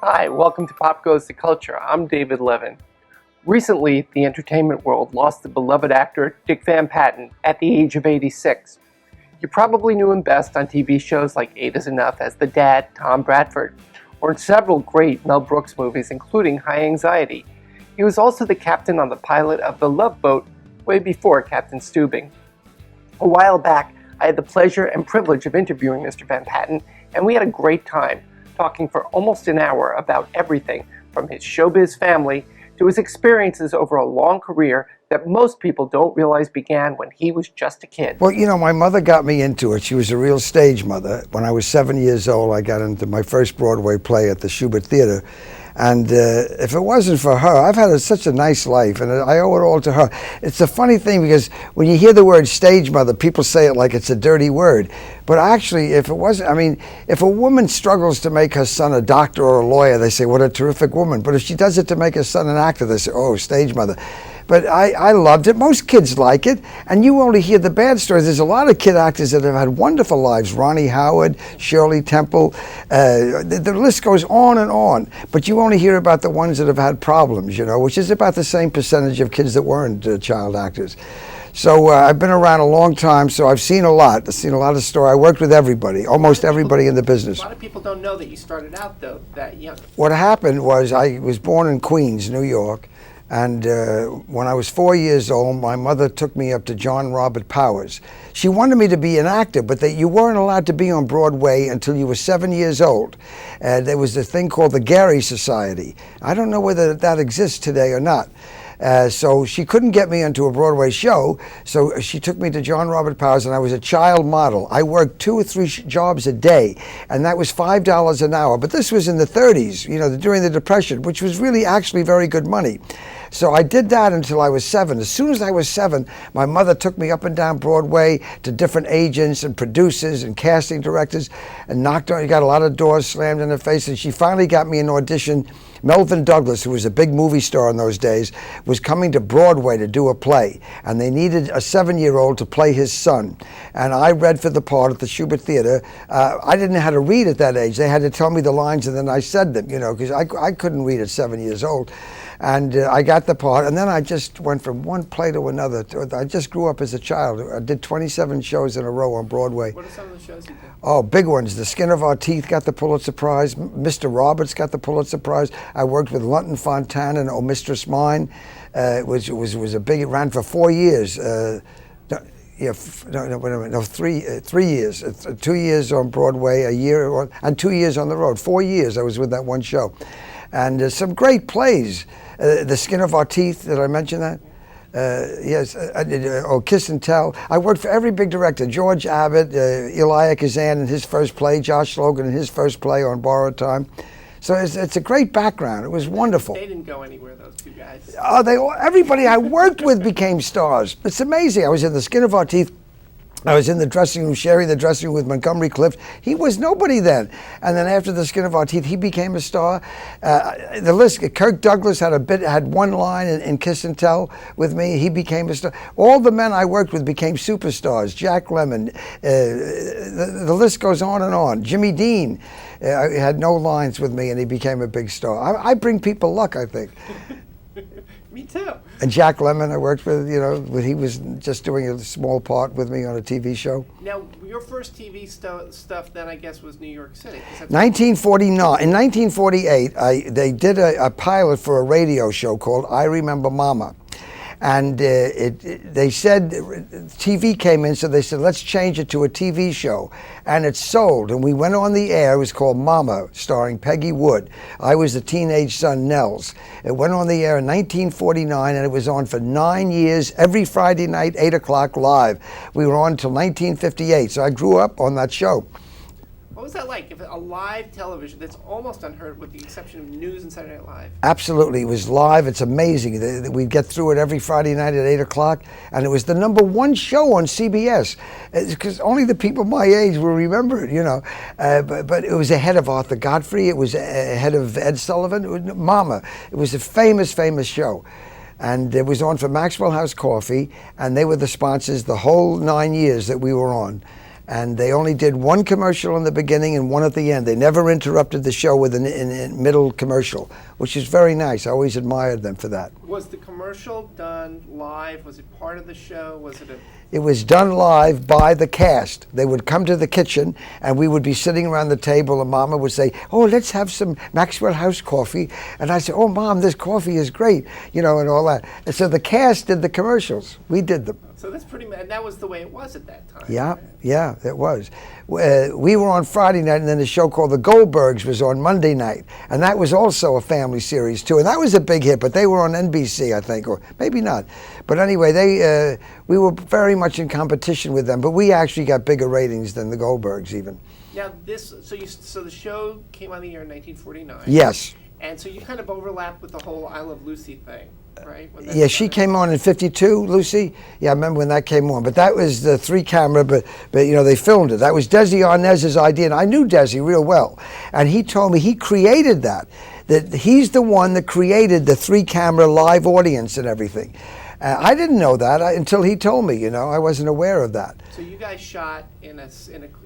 Hi, welcome to Pop Goes the Culture. I'm David Levin. Recently, the entertainment world lost the beloved actor Dick Van Patten at the age of 86. You probably knew him best on TV shows like Eight is Enough as the dad, Tom Bradford, or in several great Mel Brooks movies, including High Anxiety. He was also the captain on the pilot of The Love Boat way before Captain Stubing. A while back, I had the pleasure and privilege of interviewing Mr. Van Patten, and we had a great time talking for almost an hour about everything from his showbiz family to his experiences over a long career that most people don't realize began when he was just a kid. Well, my mother got me into it. She was a real stage mother. When I was 7 years old, I got into my first Broadway play at the Shubert Theater. And if it wasn't for her, I've had such a nice life, and I owe it all to her. It's a funny thing because when you hear the word stage mother, people say it like it's a dirty word. But actually, if a woman struggles to make her son a doctor or a lawyer, they say, what a terrific woman. But if she does it to make her son an actor, they say, oh, stage mother. But I loved it. Most kids like it, and you only hear the bad stories. There's a lot of kid actors that have had wonderful lives. Ronnie Howard, Shirley Temple, the list goes on and on. But you only hear about the ones that have had problems, which is about the same percentage of kids that weren't child actors. So I've been around a long time, so I've seen a lot. I've seen a lot of stories. I worked with everybody, almost everybody in the business. A lot of people don't know that you started out, though, that young. What happened was I was born in Queens, New York. And when I was 4 years old, my mother took me up to John Robert Powers. She wanted me to be an actor, but you weren't allowed to be on Broadway until you were 7 years old. There was a thing called the Gary Society. I don't know whether that exists today or not. So she couldn't get me into a Broadway show, so she took me to John Robert Powers, and I was a child model. I worked 2 or 3 jobs a day, and that was $5 an hour. But this was in the 30s, during the Depression, which was really actually very good money. So I did that until I was 7. As soon as I was 7, my mother took me up and down Broadway to different agents and producers and casting directors and got a lot of doors slammed in her face, and she finally got me an audition. Melvin Douglas, who was a big movie star in those days, was coming to Broadway to do a play, and they needed a 7-year-old to play his son. And I read for the part at the Shubert Theater. I didn't know how to read at that age. They had to tell me the lines, and then I said them, because I couldn't read at 7 years old. And I got the part, and then I just went from one play to another. I just grew up as a child. I did 27 shows in a row on Broadway. What are some of the shows you did? Oh, big ones. The Skin of Our Teeth got the Pulitzer Prize. Mr. Roberts got the Pulitzer Prize. I worked with Lunton Fontana and Oh Mistress Mine, which was a big. It ran for 4 years. 3 years. 2 years on Broadway, a year, and 2 years on the road. 4 years I was with that one show. And some great plays. The Skin of Our Teeth, did I mention that? Yes, I did. Kiss and Tell. I worked for every big director. George Abbott, Elia Kazan in his first play, Josh Logan in his first play on Borrowed Time. So it's a great background. It was wonderful. They didn't go anywhere, those two guys. Everybody I worked with became stars. It's amazing. I was in The Skin of Our Teeth. I was in the dressing room, sharing the dressing room with Montgomery Clift. He was nobody then. And then after The Skin of Our Teeth, he became a star. The list, Kirk Douglas had one line in Kiss and Tell with me. He became a star. All the men I worked with became superstars. Jack Lemmon, the list goes on and on. Jimmy Dean had no lines with me, and he became a big star. I bring people luck, I think. Me too. And Jack Lemmon I worked with, when he was just doing a small part with me on a TV show. Now, your first TV stuff then, I guess, was New York City. 1949. In 1948, they did a pilot for a radio show called I Remember Mama. And they said, TV came in, so they said, let's change it to a TV show. And it sold, and we went on the air. It was called Mama, starring Peggy Wood. I was the teenage son, Nels. It went on the air in 1949, and it was on for 9 years, every Friday night, 8 o'clock live. We were on until 1958, so I grew up on that show. What was that like? If a live television that's almost unheard with the exception of News and Saturday Night Live. Absolutely. It was live. It's amazing. We'd get through it every Friday night at 8 o'clock, and it was the #1 show on CBS, because only the people my age will remember it, but it was ahead of Arthur Godfrey. It was ahead of Ed Sullivan. It was Mama. It was a famous, famous show. And it was on for Maxwell House Coffee, and they were the sponsors the whole 9 years that we were on. And they only did one commercial in the beginning and one at the end. They never interrupted the show with a middle commercial, which is very nice. I always admired them for that. Was the commercial done live? Was it part of the show? Was it a... It was done live by the cast. They would come to the kitchen, and we would be sitting around the table, and Mama would say, "Oh, let's have some Maxwell House coffee." And I said, "Oh, Mom, this coffee is great," and all that. And so the cast did the commercials. We did them. So that's pretty much, and that was the way it was at that time. Yeah, right? yeah, it was. We were on Friday night, and then a show called The Goldbergs was on Monday night, and that was also a family series too, and that was a big hit. But they were on NBC, I think, or maybe not. But anyway, we were very much in competition with them, but we actually got bigger ratings than The Goldbergs even. Now so the show came on the air in 1949. Yes. And so you kind of overlapped with the whole I Love Lucy thing, right? Yeah, she came on in '52, Lucy. Yeah, I remember when that came on. But that was the 3-camera, but they filmed it. That was Desi Arnaz's idea, and I knew Desi real well. And he told me he created that he's the one that created the 3-camera live audience and everything. I didn't know that until he told me, I wasn't aware of that. So you guys shot in an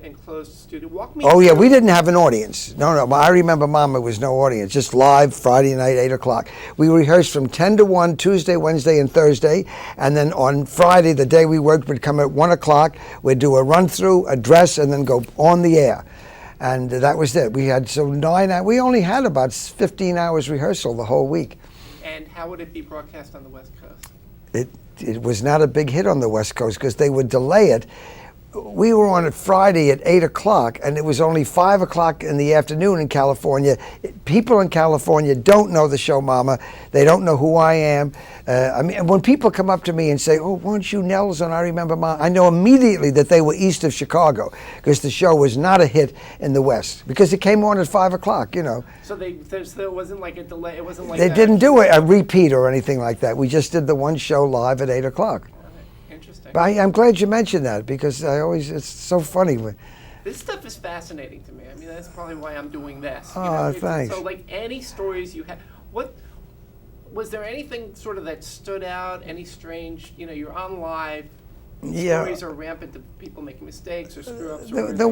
enclosed studio. Walk me Oh, through. yeah, we didn't have an audience. No, I remember, Mom, it was no audience, just live Friday night, 8 o'clock. We rehearsed from 10 to 1, Tuesday, Wednesday, and Thursday. And then on Friday, the day we worked, we'd come at 1 o'clock. We'd do a run-through, a dress, and then go on the air. And that was it. We had we only had about 15 hours rehearsal the whole week. And how would it be broadcast on the West Coast? It was not a big hit on the West Coast because they would delay it. We were on it Friday at 8 o'clock, and it was only 5 o'clock in the afternoon in California. People in California don't know the show, Mama. They don't know who I am. When people come up to me and say, "Oh, weren't you Nels on I Remember Mama?" I know immediately that they were east of Chicago because the show was not a hit in the West because it came on at 5 o'clock, So there wasn't like a delay. It wasn't like They didn't do a repeat or anything like that. We just did the one show live at 8 o'clock. Interesting. But I'm glad you mentioned that because it's so funny. This stuff is fascinating to me. I mean, that's probably why I'm doing this. Oh, thanks. So, like, any stories you had, was there anything sort of that stood out? Any strange, you're on live. Yeah. Stories are rampant of people making mistakes or screw-ups. There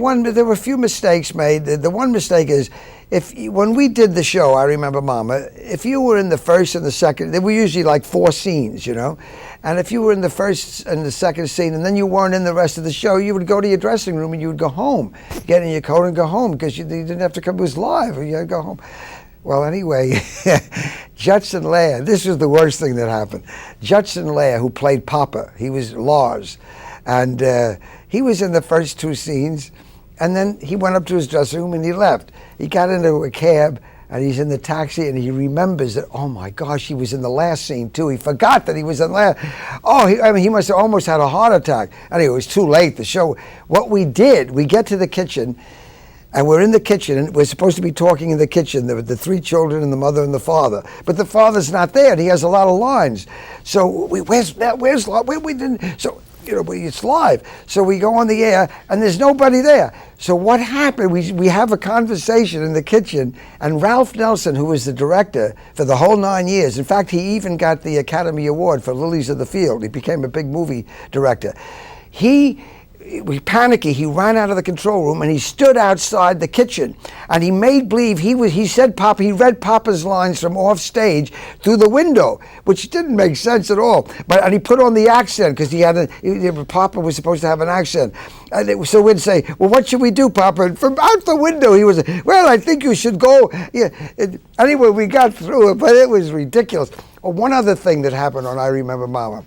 were a few mistakes made. The one mistake is, when we did the show, I Remember Mama, if you were in the first and the second, there were usually like 4 scenes, and if you were in the first and the second scene and then you weren't in the rest of the show, you would go to your dressing room and you would go home, get in your coat and go home because you didn't have to come. It was live. You had to go home. Well, anyway, Judson Lair, this was the worst thing that happened. Judson Lair, who played Papa, he was Lars, and he was in the first 2 scenes, and then he went up to his dressing room and he left. He got into a cab, and he's in the taxi, and he remembers that, oh my gosh, he was in the last scene too. He forgot that he was in the last. He must have almost had a heart attack. Anyway, it was too late, the show. What we did, we get to the kitchen, and we're in the kitchen, and we're supposed to be talking in the kitchen, the 3 children and the mother and the father. But the father's not there, and he has a lot of lines. So where's where we didn't, so, it's live. So we go on the air, and there's nobody there. So what happened, we have a conversation in the kitchen, and Ralph Nelson, who was the director for the whole 9 years, in fact, he even got the Academy Award for Lilies of the Field. He became a big movie director. He panicky, he ran out of the control room and he stood outside the kitchen and he made believe he read Papa's lines from off stage through the window, which didn't make sense at all. And he put on the accent because Papa was supposed to have an accent. And so we'd say, "Well, what should we do, Papa?" And from out the window he was, "Well, I think you should go." Yeah. Anyway, we got through it, but it was ridiculous. One other thing that happened on I Remember Mama.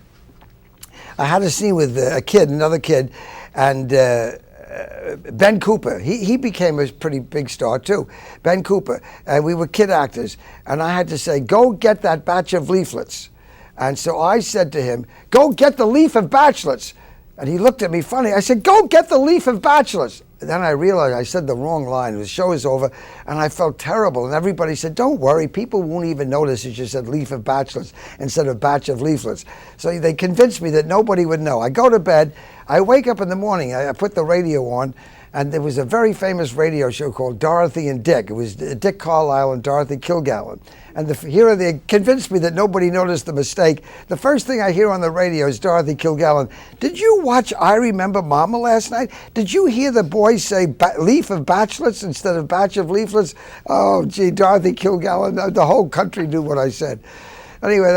I had a scene with another kid, and Ben Cooper. He became a pretty big star too. Ben Cooper. And we were kid actors, and I had to say, "Go get that batch of leaflets." And so I said to him, "Go get the leaf of bachelors." And he looked at me funny. I said, "Go get the leaf of bachelors." And then I realized I said the wrong line. The show is over, and I felt terrible. And everybody said, "Don't worry, people won't even notice that you said leaf of bachelors instead of batch of leaflets." So they convinced me that nobody would know. I go to bed. I wake up in the morning, I put the radio on, and there was a very famous radio show called Dorothy and Dick. It was Dick Carlisle and Dorothy Kilgallen. And here they convinced me that nobody noticed the mistake. The first thing I hear on the radio is Dorothy Kilgallen. Did you watch I Remember Mama last night? Did you hear the boys say leaf of bachelets instead of batch of leaflets? Oh, gee, Dorothy Kilgallen, the whole country knew what I said. Anyway,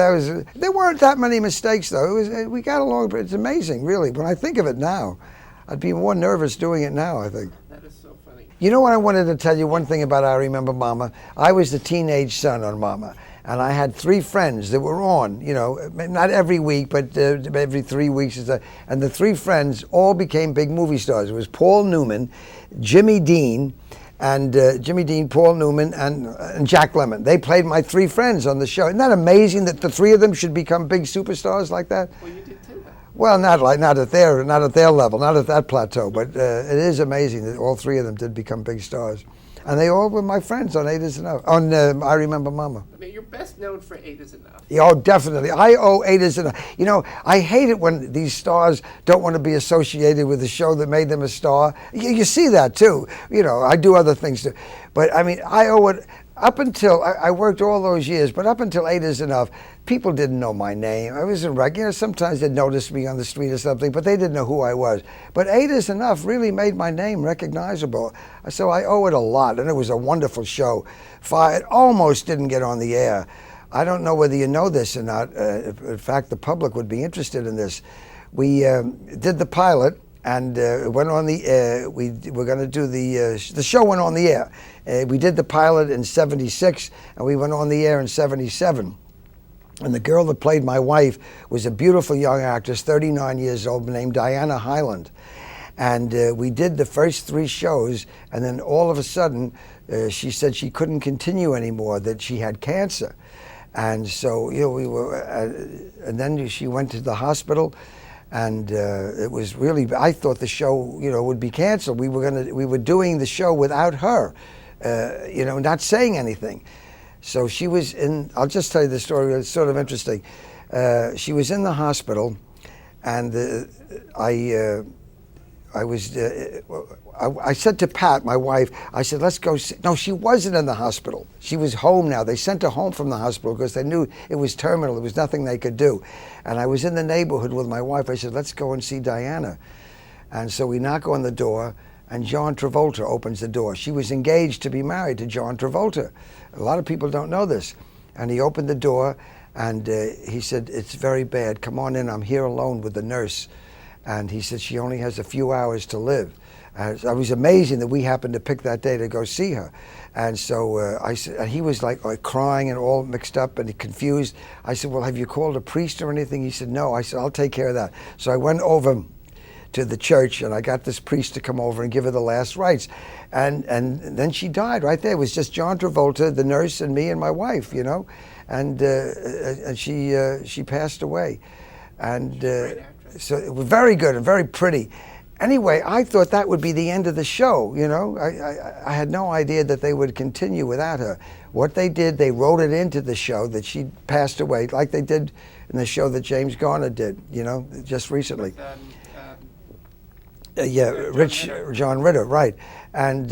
there weren't that many mistakes, though. We got along, but it's amazing, really. When I think of it now, I'd be more nervous doing it now, I think. That is so funny. You know what, I wanted to tell you one thing about I Remember Mama. I was the teenage son on Mama, and I had 3 friends that were on, you know, not every week, but every 3 weeks. And the 3 friends all became big movie stars. It was Paul Newman, Jimmy Dean, Paul Newman, and Jack Lemmon. They played my 3 friends on the show. Isn't that amazing that the 3 of them should become big superstars like that? Well, you did too, then. Well, not at their level, not at that plateau, but it is amazing that all 3 of them did become big stars, and they all were my friends on 8 Is Enough. On I Remember Mama. I mean, you're best known for 8 Is Enough. Yeah, oh, definitely. I owe 8 Is Enough. You know, I hate it when these stars don't want to be associated with the show that made them a star. You see that too. You know, I do other things too, but I mean, I owe it. Up until, I worked all those years, but up until 8 Is Enough, people didn't know my name. I was regular. Sometimes they'd notice me on the street or something, but they didn't know who I was. But 8 Is Enough really made my name recognizable. So I owe it a lot, and it was a wonderful show. It almost didn't get on the air. I don't know whether you know this or not. In fact, the public would be interested in this. We did the pilot, and it went on the air. We were going to do the show went on the air. We did the pilot in '76, and we went on the air in '77. And the girl that played my wife was a beautiful young actress, 39 years old, named Diana Hyland. And we did the first 3 shows, and then all of a sudden, she said she couldn't continue anymore, that she had cancer. And so, you know, we were, and then she went to the hospital. And it was really, I thought the show, you know, would be canceled. We were doing the show without her, you know, not saying anything. So she was in, I'll just tell you the story, it's sort of interesting. She was in the hospital, and I said to Pat, my wife, I said, let's go see. No, she wasn't in the hospital. She was home now. They sent her home from the hospital because they knew it was terminal. There was nothing they could do. And I was in the neighborhood with my wife. I said, let's go and see Diana. And so we knock on the door, and John Travolta opens the door. She was engaged to be married to John Travolta. A lot of people don't know this. And he opened the door, and he said, it's very bad. Come on in. I'm here alone with the nurse. And he said, she only has a few hours to live. I was amazing that we happened to pick that day to go see her. And so I said, and he was like crying and all mixed up and confused. I said, well, have you called a priest or anything? He said, no. I said, I'll take care of that. So I went over to the church, and I got this priest to come over and give her the last rites. And then she died right there. It was just John Travolta, the nurse, and me and my wife, you know. And she passed away. And so it was very good and very pretty. Anyway, I thought that would be the end of the show, you know. I had no idea that they would continue without her. What they did, they wrote it into the show that she passed away, like they did in the show that James Garner did, you know, just recently. John Ritter, right. And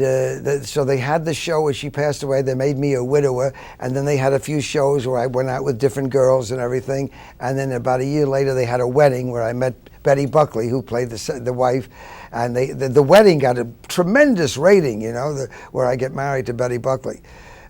so they had the show where she passed away. They made me a widower, and then they had a few shows where I went out with different girls and everything. And then about a year later, they had a wedding where I met Betty Buckley, who played the wife. And the wedding got a tremendous rating, you know, where I get married to Betty Buckley.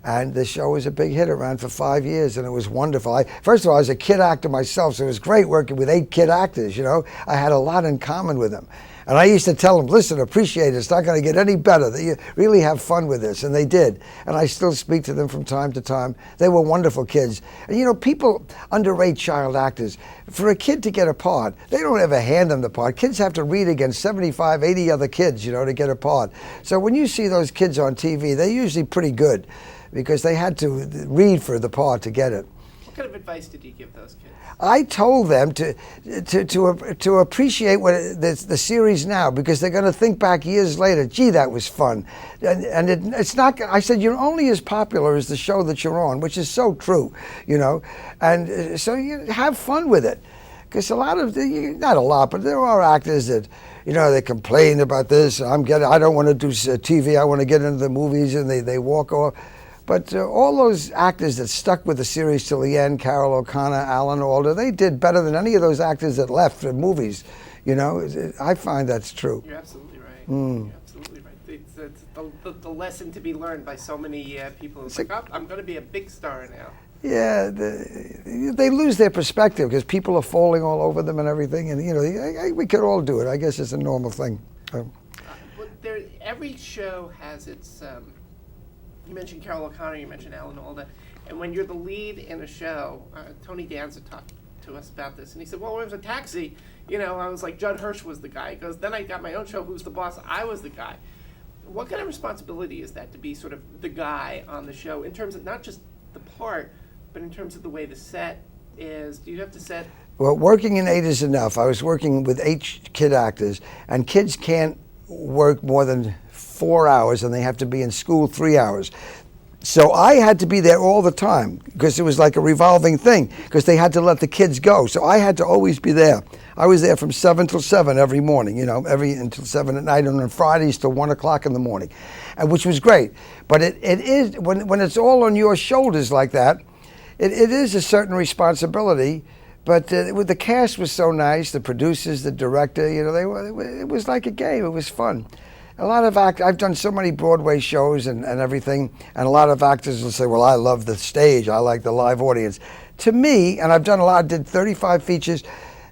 And the show was a big hit. It ran for 5 years, and it was wonderful. First of all, I was a kid actor myself, so it was great working with 8 kid actors, you know. I had a lot in common with them. And I used to tell them, listen, appreciate it. It's not going to get any better. You really have fun with this. And they did. And I still speak to them from time to time. They were wonderful kids. And, you know, people underrate child actors. For a kid to get a part, they don't ever hand them the part. Kids have to read against 75, 80 other kids, you know, to get a part. So when you see those kids on TV, they're usually pretty good because they had to read for the part to get it. What kind of advice did you give those kids? I told them to appreciate the series now, because they're going to think back years later, gee, that was fun. And it's not, I said, you're only as popular as the show that you're on, which is so true, you know. And so you have fun with it. Because a lot of, not a lot, but there are actors that, they complain about this. I don't want to do TV. I want to get into the movies, and they walk off. But all those actors that stuck with the series till the end, Carol O'Connor, Alan Alda, they did better than any of those actors that left for movies. I find that's true. You're absolutely right. You're absolutely right. It's the lesson to be learned by so many people. It's like, I'm going to be a big star now. Yeah, they lose their perspective because people are falling all over them and everything. And, we could all do it. I guess it's a normal thing. But every show has its... you mentioned Carol O'Connor, you mentioned Alan Alda, and when you're the lead in a show, Tony Danza talked to us about this, and he said, well, when it was a Taxi, I was like, Judd Hirsch was the guy. He goes, then I got my own show, Who's the Boss? I was the guy. What kind of responsibility is that to be sort of the guy on the show, in terms of not just the part, but in terms of the way the set is? Do you have to set? Well, working in 8 is enough. I was working with 8 kid actors, and kids can't work more than 4 hours, and they have to be in school 3 hours. So I had to be there all the time because it was like a revolving thing because they had to let the kids go. So I had to always be there. I was there from 7 till 7 every morning, until 7 at night, and on Fridays till 1 o'clock in the morning, which was great. But it is, when it's all on your shoulders like that, it is a certain responsibility. But the cast was so nice, the producers, the director, it was like a game. It was fun. A lot of I've done so many Broadway shows and everything, and a lot of actors will say, well, I love the stage, I like the live audience. To me, and I've done a lot, did 35 features,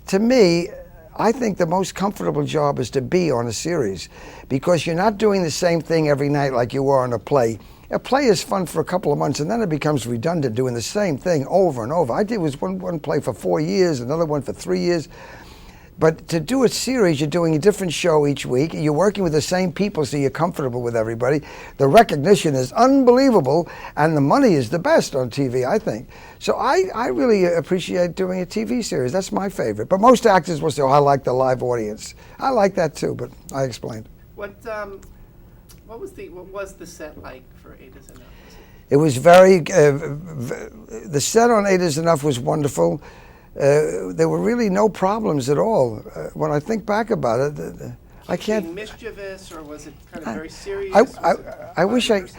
to me, I think the most comfortable job is to be on a series because you're not doing the same thing every night like you are on a play. A play is fun for a couple of months, and then it becomes redundant doing the same thing over and over. I did one play for 4 years, another one for 3 years. But to do a series, you're doing a different show each week. You're working with the same people, so you're comfortable with everybody. The recognition is unbelievable, and the money is the best on TV, I think. So I really appreciate doing a TV series. That's my favorite. But most actors will say, oh, I like the live audience. I like that too, but I explained. What was the set like for 8 is Enough? It was very, the set on 8 is Enough was wonderful. There were really no problems at all. When I think back about it, I can't. Being mischievous, or was it kind of very serious? I wish it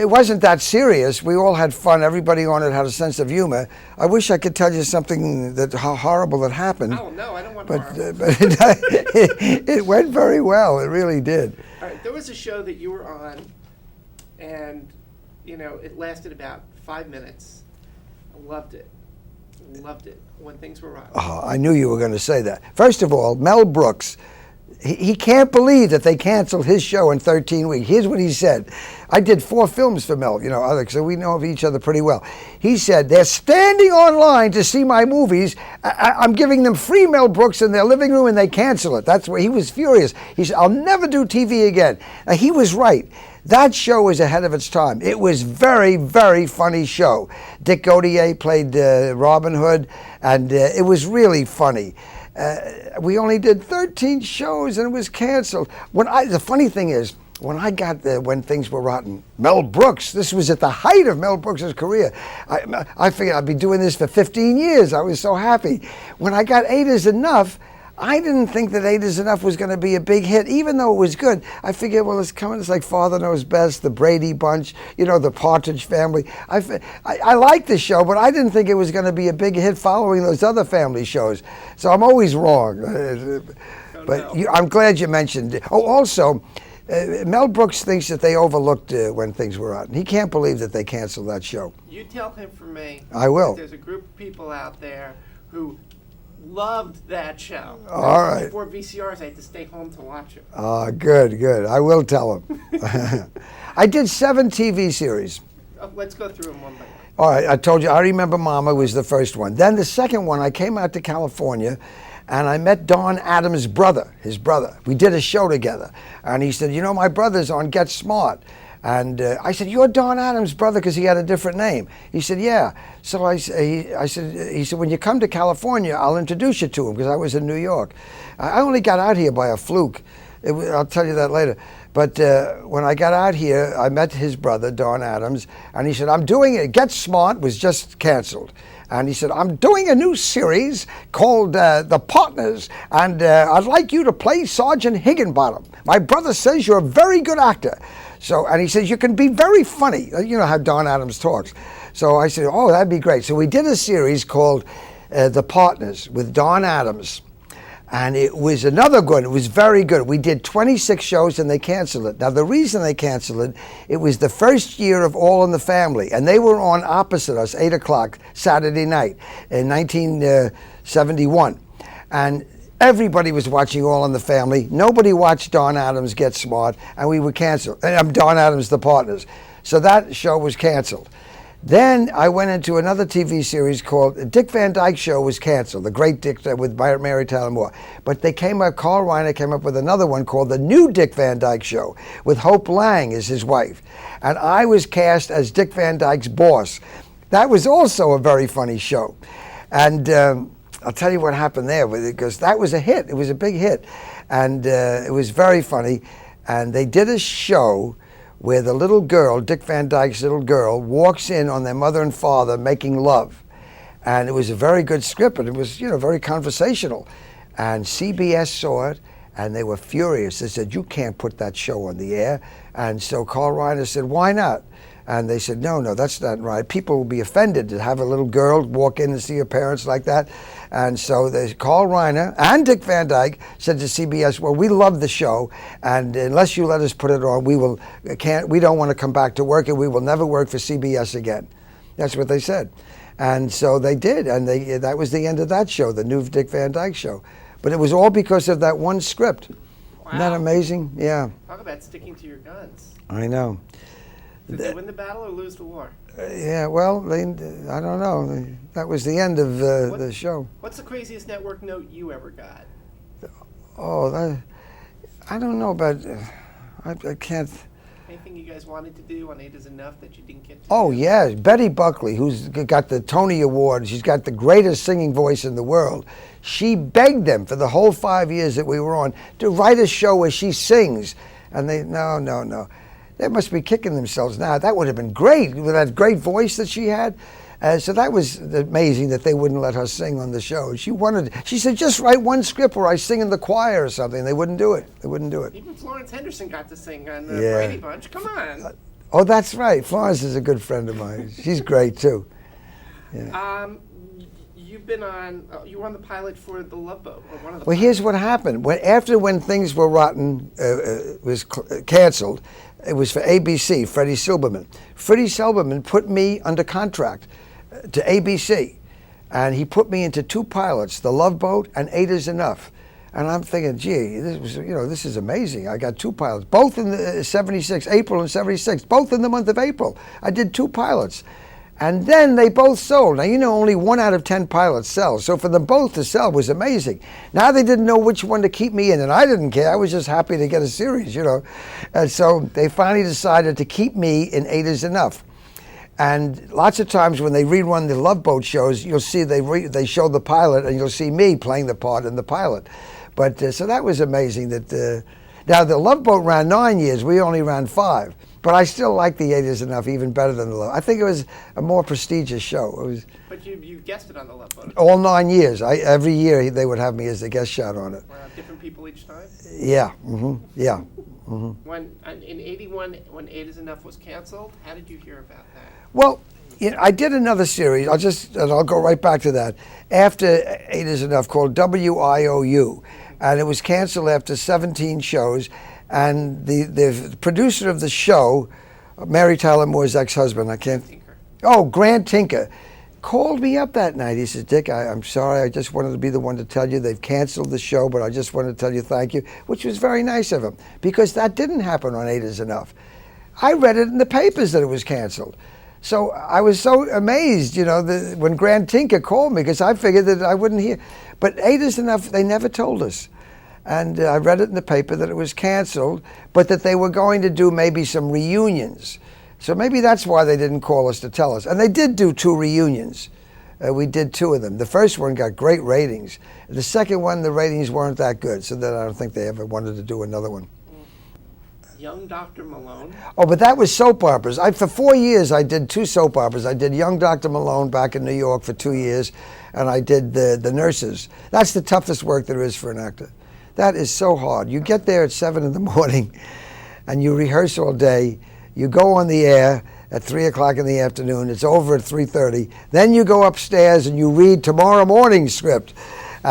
wasn't that serious. We all had fun. Everybody on it had a sense of humor. I wish I could tell you something how horrible that happened. Oh no, I don't want but, horrible. But it went very well. It really did. All right, there was a show that you were on, and it lasted about 5 minutes. I loved it. When things were rotten. Oh, I knew you were going to say that. First of all, Mel Brooks, he can't believe that they canceled his show in 13 weeks. Here's what he said. I did 4 films for Mel, so we know of each other pretty well. He said, they're standing online to see my movies. I'm giving them free Mel Brooks in their living room, and they cancel it. That's where he was furious. He said, I'll never do TV again. Now, he was right. That show was ahead of its time. It was very, very funny show. Dick Gautier played Robin Hood, and it was really funny. We only did 13 shows, and it was canceled. The funny thing is, when I got When Things Were Rotten, Mel Brooks, this was at the height of Mel Brooks' career. I figured I'd be doing this for 15 years. I was so happy. When I got 8 is Enough, I didn't think that 8 is Enough was going to be a big hit, even though it was good. I figured, well, it's coming. It's like Father Knows Best, the Brady Bunch, the Partridge Family. I liked the show, but I didn't think it was going to be a big hit following those other family shows. So I'm always wrong. I'm glad you mentioned it. Oh, also, Mel Brooks thinks that they overlooked When Things Were Rotten. He can't believe that they canceled that show. You tell him for me. I will. There's a group of people out there who loved that show. All right. Before VCRs, I had to stay home to watch it. Good. I will tell him. I did 7 TV series. Let's go through them one by one. All right, I told you, I Remember Mama was the first one. Then the second one, I came out to California, and I met Don Adams' brother, his brother. We did a show together, and he said, my brother's on Get Smart. And I said, you're Don Adams' brother, because he had a different name. He said, yeah. So he said, when you come to California, I'll introduce you to him, because I was in New York. I only got out here by a fluke. I'll tell you that later. But when I got out here, I met his brother, Don Adams, and he said, I'm doing it. Get Smart was just canceled. And he said, I'm doing a new series called The Partners, and I'd like you to play Sergeant Higginbottom. My brother says you're a very good actor. So, and he says, you can be very funny. You know how Don Adams talks. So I said, oh, that'd be great. So we did a series called The Partners with Don Adams. And it was another good, it was very good. We did 26 shows and they canceled it. Now the reason they canceled it, it was the first year of All in the Family. And they were on opposite us, 8 o'clock Saturday night in 1971. And everybody was watching All in the Family. Nobody watched Don Adams Get Smart, and we were canceled. Don Adams, The Partners. So that show was canceled. Then I went into another TV series called Dick Van Dyke Show was canceled, The Great Dick with Mary Tyler Moore. But they came up, Carl Reiner came up with another one called The New Dick Van Dyke Show with Hope Lang as his wife. And I was cast as Dick Van Dyke's boss. That was also a very funny show. And I'll tell you what happened there, because that was a hit. It was a big hit. And it was very funny. And they did a show where the little girl, Dick Van Dyke's little girl, walks in on their mother and father making love. And it was a very good script, and it was, you know, very conversational. And CBS saw it, and they were furious. They said, you can't put that show on the air. And so Carl Reiner said, why not? And they said, no, that's not right. People will be offended to have a little girl walk in and see her parents like that. And so Carl Reiner and Dick Van Dyke said to CBS, well, we love the show, and unless you let us put it on, we don't want to come back to work, and we will never work for CBS again. That's what they said. And so they did, and that was the end of that show, the new Dick Van Dyke Show. But it was all because of that one script. Wow. Isn't that amazing? Yeah. Talk about sticking to your guns. I know. Did they win the battle or lose the war? Yeah, well, I don't know. That was the end of the show. What's the craziest network note you ever got? Oh, I don't know about, I can't. Anything you guys wanted to do on 8 is Enough that you didn't get to Oh, do? yeah. Betty Buckley, who's got the Tony Award. She's got the greatest singing voice in the world. She begged them for the whole 5 years that we were on to write a show where she sings. And they, no. They must be kicking themselves now. That would have been great with that great voice that she had. So that was amazing that they wouldn't let her sing on the show. She said, just write one script where I sing in the choir or something. They wouldn't do it. Even Florence Henderson got to sing on the Brady Bunch. Come on. Oh, that's right. Florence is a good friend of mine. She's great too. Yeah. You were on the pilot for The Love Boat, or one of the Well, pilots. here's what happened. When Things Were Rotten was canceled, it was for ABC, Freddie Silberman. Freddie Silberman put me under contract to ABC, and he put me into 2 pilots, The Love Boat and 8 is Enough. And I'm thinking, gee, this is amazing. I got 2 pilots, both in the 76, April and 76, both in the month of April. I did 2 pilots. And then they both sold. Now, only 1 out of 10 pilots sells. So for them both to sell was amazing. Now they didn't know which one to keep me in, and I didn't care. I was just happy to get a series, And so they finally decided to keep me in 8 is Enough. And lots of times when they rerun the Love Boat shows, you'll see they show the pilot, and you'll see me playing the part in the pilot. But so that was amazing. Now the Love Boat ran 9 years. We only ran 5. But I still like the 8 is Enough even better than the Love. I think it was a more prestigious show. But you guested on the Love Boat. All 9 years. Every year they would have me as the guest shot on it. Wow, different people each time? Yeah. Mm-hmm. Yeah. Mm-hmm. When in '81, when 8 is Enough was canceled, how did you hear about that? Well, I did another series. I'll go right back to that. After 8 is Enough, called WIOU, and it was canceled after 17 shows. And the producer of the show, Mary Tyler Moore's ex-husband, Grant Tinker, called me up that night. He said, Dick, I'm sorry. I just wanted to be the one to tell you they've canceled the show, but I just wanted to tell you thank you, which was very nice of him, because that didn't happen on 8 is Enough. I read it in the papers that it was canceled. So I was so amazed, when Grant Tinker called me, because I figured that I wouldn't hear. But 8 is Enough, they never told us. And I read it in the paper that it was canceled, but that they were going to do maybe some reunions. So maybe that's why they didn't call us to tell us. And they did do 2 reunions. We did 2 of them. The first one got great ratings. The second one, the ratings weren't that good, so that I don't think they ever wanted to do another one. Young Dr. Malone. Oh, but that was soap operas. For 4 years, I did 2 soap operas. I did Young Dr. Malone back in New York for 2 years, and I did the Nurses. That's the toughest work there is for an actor. That is so hard. You get there at 7 in the morning, and you rehearse all day. You go on the air at 3 o'clock in the afternoon. It's over at 3:30. Then you go upstairs and you read tomorrow morning's script.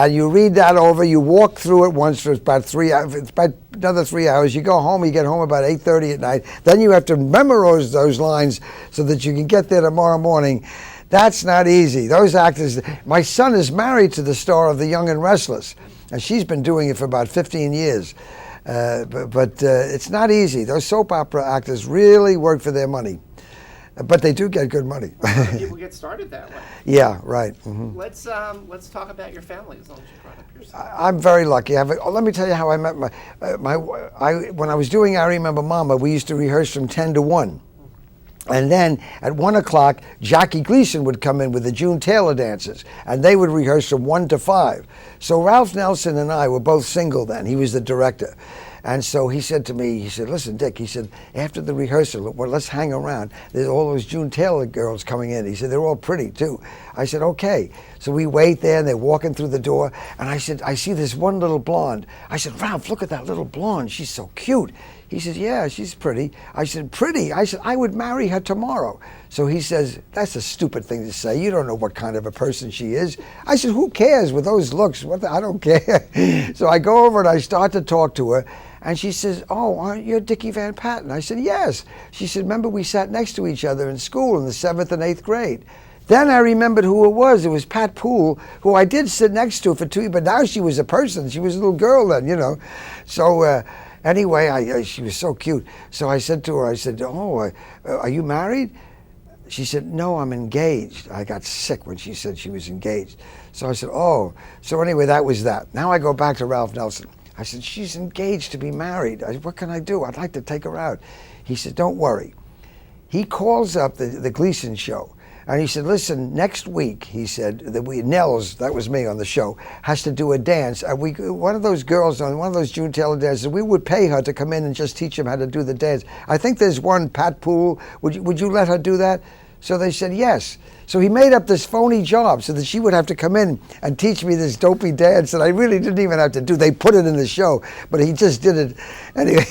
You read that over. You walk through it once for about 3 hours. It's about another 3 hours. You go home. You get home about 8:30 at night. Then you have to memorize those lines so that you can get there tomorrow morning. That's not easy. Those actors. My son is married to the star of The Young and Restless, and she's been doing it for about 15 years. But it's not easy. Those soap opera actors really work for their money. But they do get good money. People get started that way. Yeah, right. Mm-hmm. Let's talk about your family, as long as you brought up your son. I'm very lucky. Let me tell you how I met when I was doing I Remember Mama, we used to rehearse from 10 to 1. And then at 1 o'clock, Jackie Gleason would come in with the June Taylor dancers, and they would rehearse from 1 to 5. So Ralph Nelson and I were both single then. He was the director. And so he said to me, he said, listen, Dick, he said, after the rehearsal, well, let's hang around. There's all those June Taylor girls coming in. He said, they're all pretty, too. I said, okay. So we wait there, and they're walking through the door. And I said, I see this one little blonde. I said, Ralph, look at that little blonde. She's so cute. He says, yeah, she's pretty. I said, pretty? I said, I would marry her tomorrow. So he says, that's a stupid thing to say. You don't know what kind of a person she is. I said, who cares with those looks? I don't care. So I go over and I start to talk to her. And she says, oh, aren't you Dickie Van Patten? I said, yes. She said, remember we sat next to each other in school in the 7th and 8th grade. Then I remembered who it was. It was Pat Poole, who I did sit next to for 2 years, but now she was a person. She was a little girl then, you know. So anyway, she was so cute. So I said to her, I said, oh, are you married? She said, no, I'm engaged. I got sick when she said she was engaged. So I said, oh. So anyway, that was that. Now I go back to Ralph Nelson. I said, she's engaged to be married. What can I do? I'd like to take her out. He said, don't worry. He calls up the Gleason show. And he said, listen, next week, he said, Nels, that was me on the show, has to do a dance. One of those girls on one of those June Taylor dances, we would pay her to come in and just teach him how to do the dance. I think there's one, Pat Poole. Would you let her do that? So they said, yes. So he made up this phony job so that she would have to come in and teach me this dopey dance that I really didn't even have to do. They put it in the show, but he just did it anyway.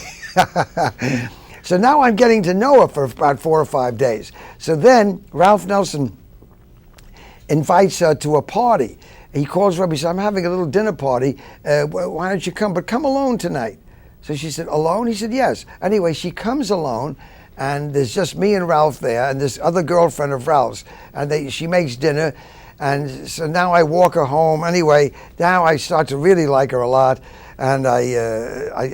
So now I'm getting to know her for about 4 or 5 days. So then Ralph Nelson invites her to a party. He calls her up. He said, I'm having a little dinner party. Why don't you come? But come alone tonight. So she said, alone? He said, yes. Anyway, she comes alone. And there's just me and Ralph there, and this other girlfriend of Ralph's, and she makes dinner, and so now I walk her home. Anyway, now I start to really like her a lot, and I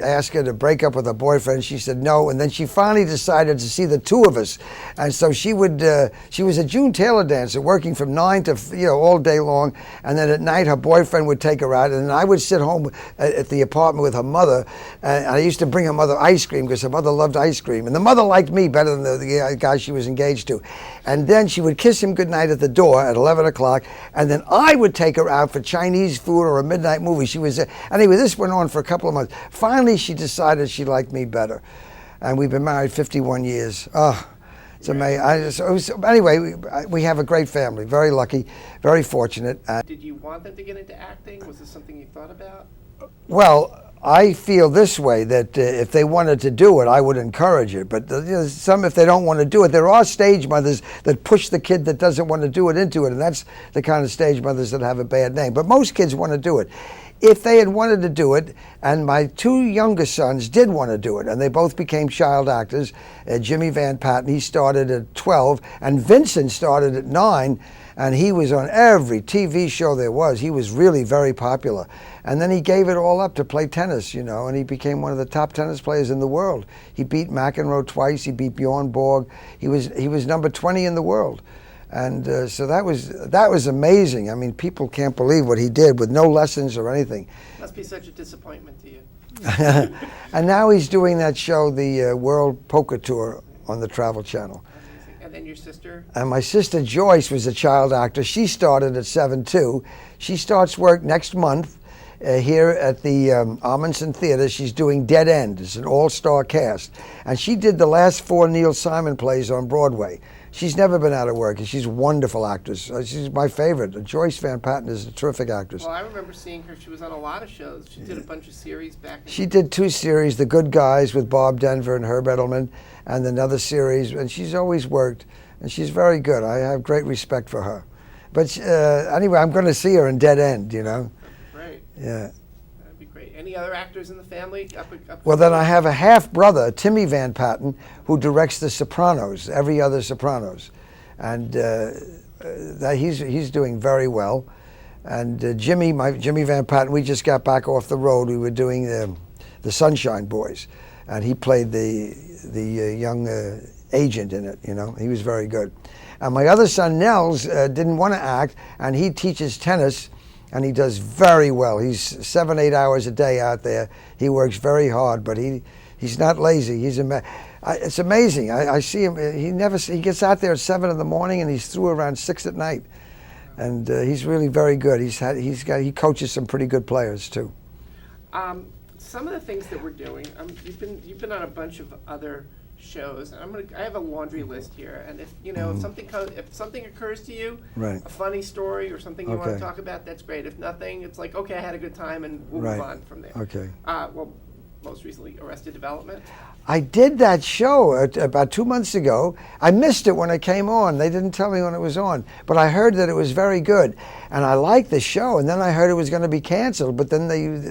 asked her to break up with her boyfriend. She said no, and then she finally decided to see the two of us, and so she was a June Taylor dancer, working from 9 to all day long, and then at night her boyfriend would take her out, and I would sit home at the apartment with her mother, and I used to bring her mother ice cream because her mother loved ice cream, and the mother liked me better than the guy she was engaged to, and then she would kiss him goodnight at the door at 11 o'clock, and then I would take her out for Chinese food or a midnight movie. Anyway, this went on for a couple of months. Finally, she decided she liked me better, and we've been married 51 years. Oh, it's amazing. Anyway, we have a great family. Very lucky, very fortunate. Did you want them to get into acting? Was this something you thought about? Well, I feel this way, that if they wanted to do it, I would encourage it. But some, if they don't want to do it, there are stage mothers that push the kid that doesn't want to do it into it, and that's the kind of stage mothers that have a bad name. But most kids want to do it. If they had wanted to do it, and my 2 younger sons did want to do it, and they both became child actors, Jimmy Van Patten, he started at 12, and Vincent started at 9, and he was on every TV show there was. He was really very popular. And then he gave it all up to play tennis, and he became one of the top tennis players in the world. He beat McEnroe twice, he beat Bjorn Borg. He was number 20 in the world. And so that was amazing. I mean, people can't believe what he did with no lessons or anything. Must be such a disappointment to you. And now he's doing that show, the World Poker Tour, on the Travel Channel. Amazing. And then your sister? And my sister Joyce was a child actor. She started at 7 too. She starts work next month here at the Amundsen Theater. She's doing Dead End. It's an all-star cast. And she did the last 4 Neil Simon plays on Broadway. She's never been out of work, and she's a wonderful actress. She's my favorite. Joyce Van Patten is a terrific actress. Well, I remember seeing her. She was on a lot of shows. She did a bunch of series back in She did 2 series, The Good Guys with Bob Denver and Herb Edelman, and another series, and she's always worked, and she's very good. I have great respect for her. But anyway, I'm going to see her in Dead End, you know. Right. Yeah. That'd be great. Any other actors in the family? Well, then I have a half-brother, Timmy Van Patten, who directs The Sopranos, every other Sopranos. And he's doing very well. And Jimmy Van Patten, we just got back off the road. We were doing the Sunshine Boys. And he played the young agent in it, you know. He was very good. And my other son, Nels, didn't want to act, and he teaches tennis, and he does very well. He's 7-8 hours a day out there. He works very hard, but he's not lazy. It's amazing. I see him. He gets out there at 7 in the morning, and he's through around 6 at night. And he's really very good. He coaches some pretty good players too. Some of the things that we're doing. You've been on a bunch of other shows, and I have a laundry list here, and if if something occurs to you, right, a funny story or something you want to talk about, that's great. If nothing, it's like, okay, I had a good time, and we'll move on from there. Okay. Well, most recently, Arrested Development. I did that show about 2 months ago. I missed it when it came on. They didn't tell me when it was on, but I heard that it was very good, and I liked the show. And then I heard it was going to be canceled, but then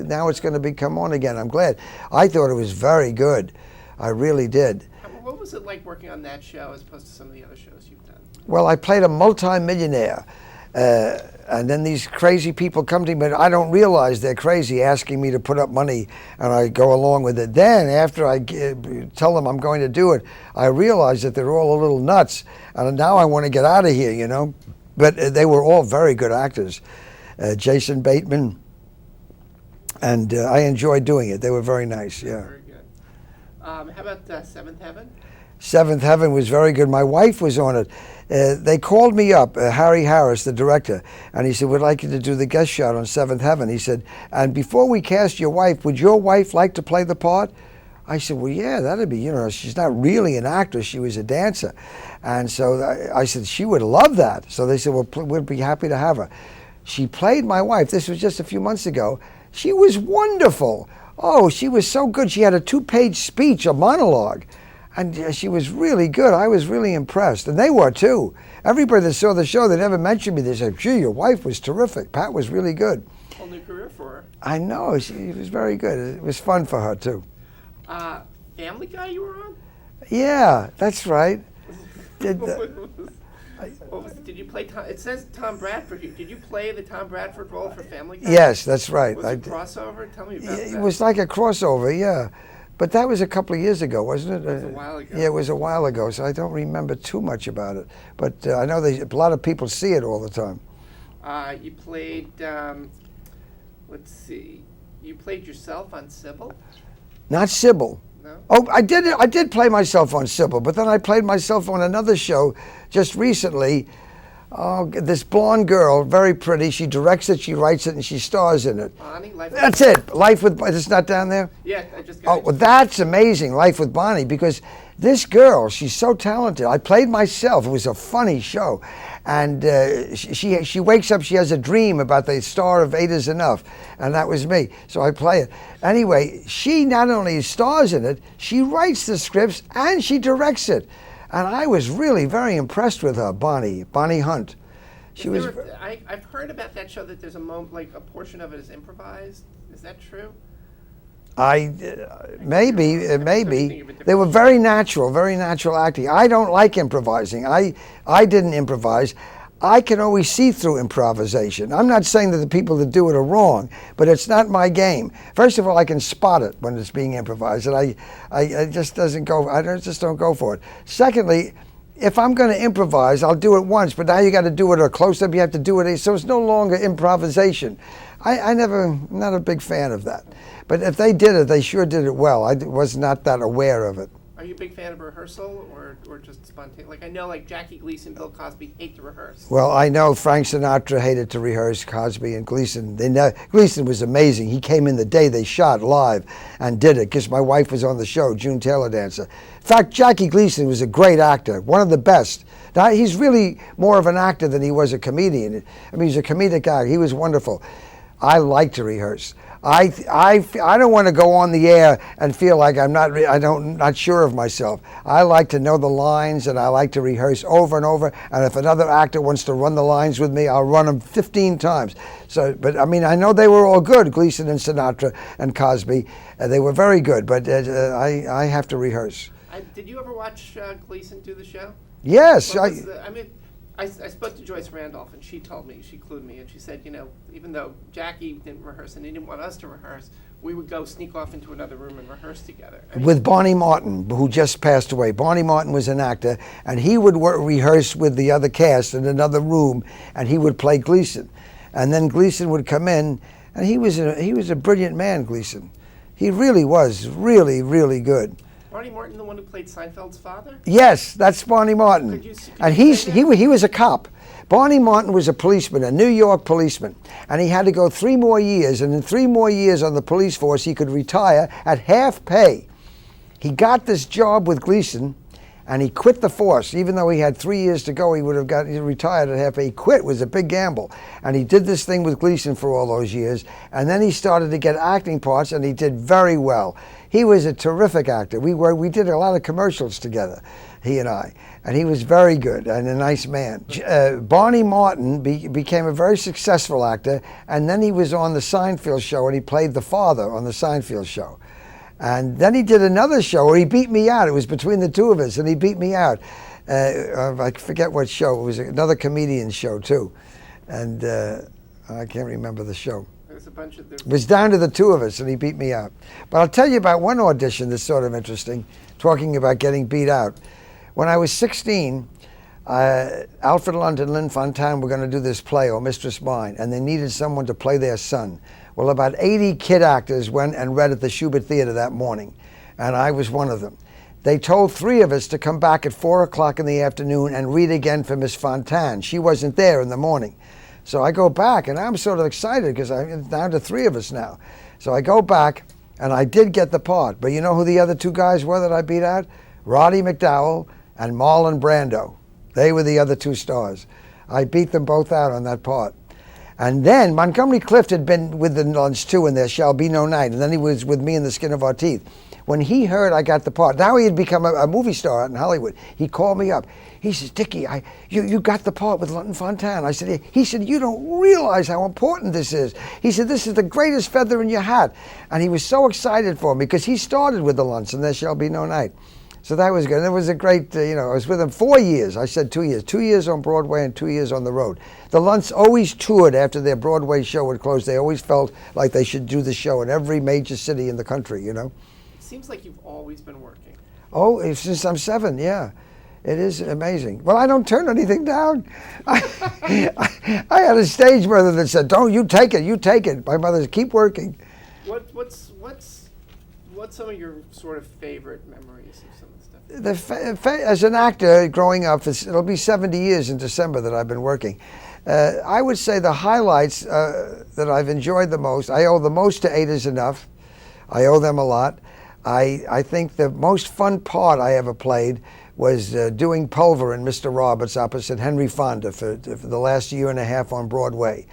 now it's going to come on again. I'm glad. I thought it was very good. I really did. What was it like working on that show as opposed to some of the other shows you've done? Well, I played a multi-millionaire, and then these crazy people come to me, but I don't realize they're crazy, asking me to put up money, and I go along with it. Then, after I tell them I'm going to do it, I realize that they're all a little nuts, and now I want to get out of here, you know. But they were all very good actors. Jason Bateman, and I enjoyed doing it. They were very nice, yeah. Very good. How about Seventh Heaven? Seventh Heaven was very good. My wife was on it. They called me up, Harry Harris, the director, and he said, we'd like you to do the guest shot on Seventh Heaven. He said, and before we cast your wife, would your wife like to play the part? I said, well, yeah, that'd be, you know, she's not really an actress, she was a dancer. And so I said, she would love that. So they said, well, we'd be happy to have her. She played my wife. This was just a few months ago. She was wonderful. Oh, she was so good. She had a 2-page speech, a monologue. And she was really good. I was really impressed. And they were too. Everybody that saw the show, they never mentioned me. They said, gee, your wife was terrific. Pat was really good. Whole new career for her. I know. She was very good. It was fun for her too. Family Guy you were on? Yeah, that's right. Did you play Tom? It says Tom Bradford. Did you play the Tom Bradford role for Family Guy? Yes, that's right. Was it a crossover? Tell me about that. It was like a crossover, yeah. But that was a couple of years ago, wasn't it? It was a while ago. Yeah, it was a while ago, so I don't remember too much about it. But I know a lot of people see it all the time. You played, let's see, you played yourself on Sybil? Not Sybil. No? Oh, I did play myself on Sybil, but then I played myself on another show just recently. Oh, this blonde girl, very pretty. She directs it, she writes it, and she stars in it. Bonnie? That's it. Life with Bonnie. It's not down there? Yeah, I just got it. Oh, well, that's amazing, Life with Bonnie, because this girl, she's so talented. I played myself. It was a funny show. And she wakes up, she has a dream about the star of 8 is Enough, and that was me. So I play it. Anyway, she not only stars in it, she writes the scripts and she directs it. And I was really very impressed with her, Bonnie Hunt. I've heard about that show that there's a moment, like a portion of it is improvised. Is that true? Maybe. They were very natural acting. I don't like improvising. I didn't improvise. I can always see through improvisation. I'm not saying that the people that do it are wrong, but it's not my game. First of all, I can spot it when it's being improvised, and I just don't go for it. Secondly, if I'm going to improvise, I'll do it once, but now you got to do it or close up. You have to do it, so it's no longer improvisation. I'm not a big fan of that. But if they did it, they sure did it well. I was not that aware of it. Are you a big fan of rehearsal or just spontaneous? Like I know, like Jackie Gleason, Bill Cosby hate to rehearse. Well, I know Frank Sinatra hated to rehearse. Cosby and Gleason. Gleason was amazing. He came in the day they shot live and did it because my wife was on the show, June Taylor Dancer. In fact, Jackie Gleason was a great actor, one of the best. Now, he's really more of an actor than he was a comedian. I mean, he's a comedic actor. He was wonderful. I like to rehearse. I don't want to go on the air and feel like I'm not sure of myself. I like to know the lines, and I like to rehearse over and over. And if another actor wants to run the lines with me, I'll run them 15 times. So, but I mean, I know they were all good, Gleason and Sinatra and Cosby. They were very good, but I have to rehearse. Did you ever watch Gleason do the show? Yes. I spoke to Joyce Randolph, and she told me, she clued me, and she said, you know, even though Jackie didn't rehearse and he didn't want us to rehearse, we would go sneak off into another room and rehearse together. With Barney Martin, who just passed away. Barney Martin was an actor, and he would rehearse with the other cast in another room, and he would play Gleason. And then Gleason would come in, and he was a brilliant man, Gleason. He really was really, really good. Barney Martin, the one who played Seinfeld's father? Yes, that's Barney Martin. And he was a cop. Barney Martin was a policeman, a New York policeman, and he had to go 3 more years, and in 3 more years on the police force, he could retire at half pay. He got this job with Gleason, and he quit the force. Even though he had 3 years to go, he would have retired at half pay. He quit. It was a big gamble. And he did this thing with Gleason for all those years, and then he started to get acting parts, and he did very well. He was a terrific actor. We did a lot of commercials together, he and I, and he was very good and a nice man. Barney Martin became a very successful actor, and then he was on the Seinfeld show, and he played the father on the Seinfeld show. And then he did another show where he beat me out. It was between the two of us, and he beat me out. I forget what show. It was another comedian show, too. And I can't remember the show. It was down to the two of us, and he beat me out. But I'll tell you about one audition that's sort of interesting, talking about getting beat out. When I was 16, Alfred Lunt and Lynn Fontanne were going to do this play, Oh Mistress Mine, and they needed someone to play their son. Well, about 80 kid actors went and read at the Shubert Theater that morning, and I was one of them. They told 3 of us to come back at 4 o'clock in the afternoon and read again for Miss Fontanne. She wasn't there in the morning. So I go back, and I'm sort of excited because I'm down to 3 of us now. So I go back, and I did get the part. But you know who the other 2 guys were that I beat out? Roddy McDowell and Marlon Brando. They were the other 2 stars. I beat them both out on that part. And then Montgomery Clift had been with the Lunts too in There Shall Be No Night, and then he was with me in The Skin of Our Teeth. When he heard I got the part, now he had become a movie star out in Hollywood. He called me up. He says, Dickie, you got the part with Lunt Fontanne. I said, he said, you don't realize how important this is. He said, this is the greatest feather in your hat. And he was so excited for me because he started with the Lunts and There Shall Be No Night. So that was good. And it was a great, I was with him 4 years. I said 2 years. 2 years on Broadway and 2 years on the road. The Lunts always toured after their Broadway show would close. They always felt like they should do the show in every major city in the country, It seems like you've always been working. Oh, since I'm 7, yeah. It is amazing. Well, I don't turn anything down. I had a stage mother that said, "Don't you take it? You take it." My mother said, "Keep working." What's some of your sort of favorite memories of some of the stuff? As an actor, growing up, it'll be 70 years in December that I've been working. I would say the highlights that I've enjoyed the most. I owe the most to 8 Is Enough. I owe them a lot. I think the most fun part I ever played was doing Pulver in Mr. Roberts opposite Henry Fonda for the last year and a half on Broadway.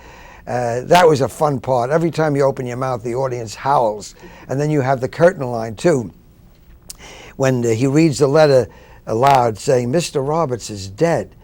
That was a fun part. Every time you open your mouth, the audience howls. And then you have the curtain line, too, when he reads the letter aloud saying, Mr. Roberts is dead.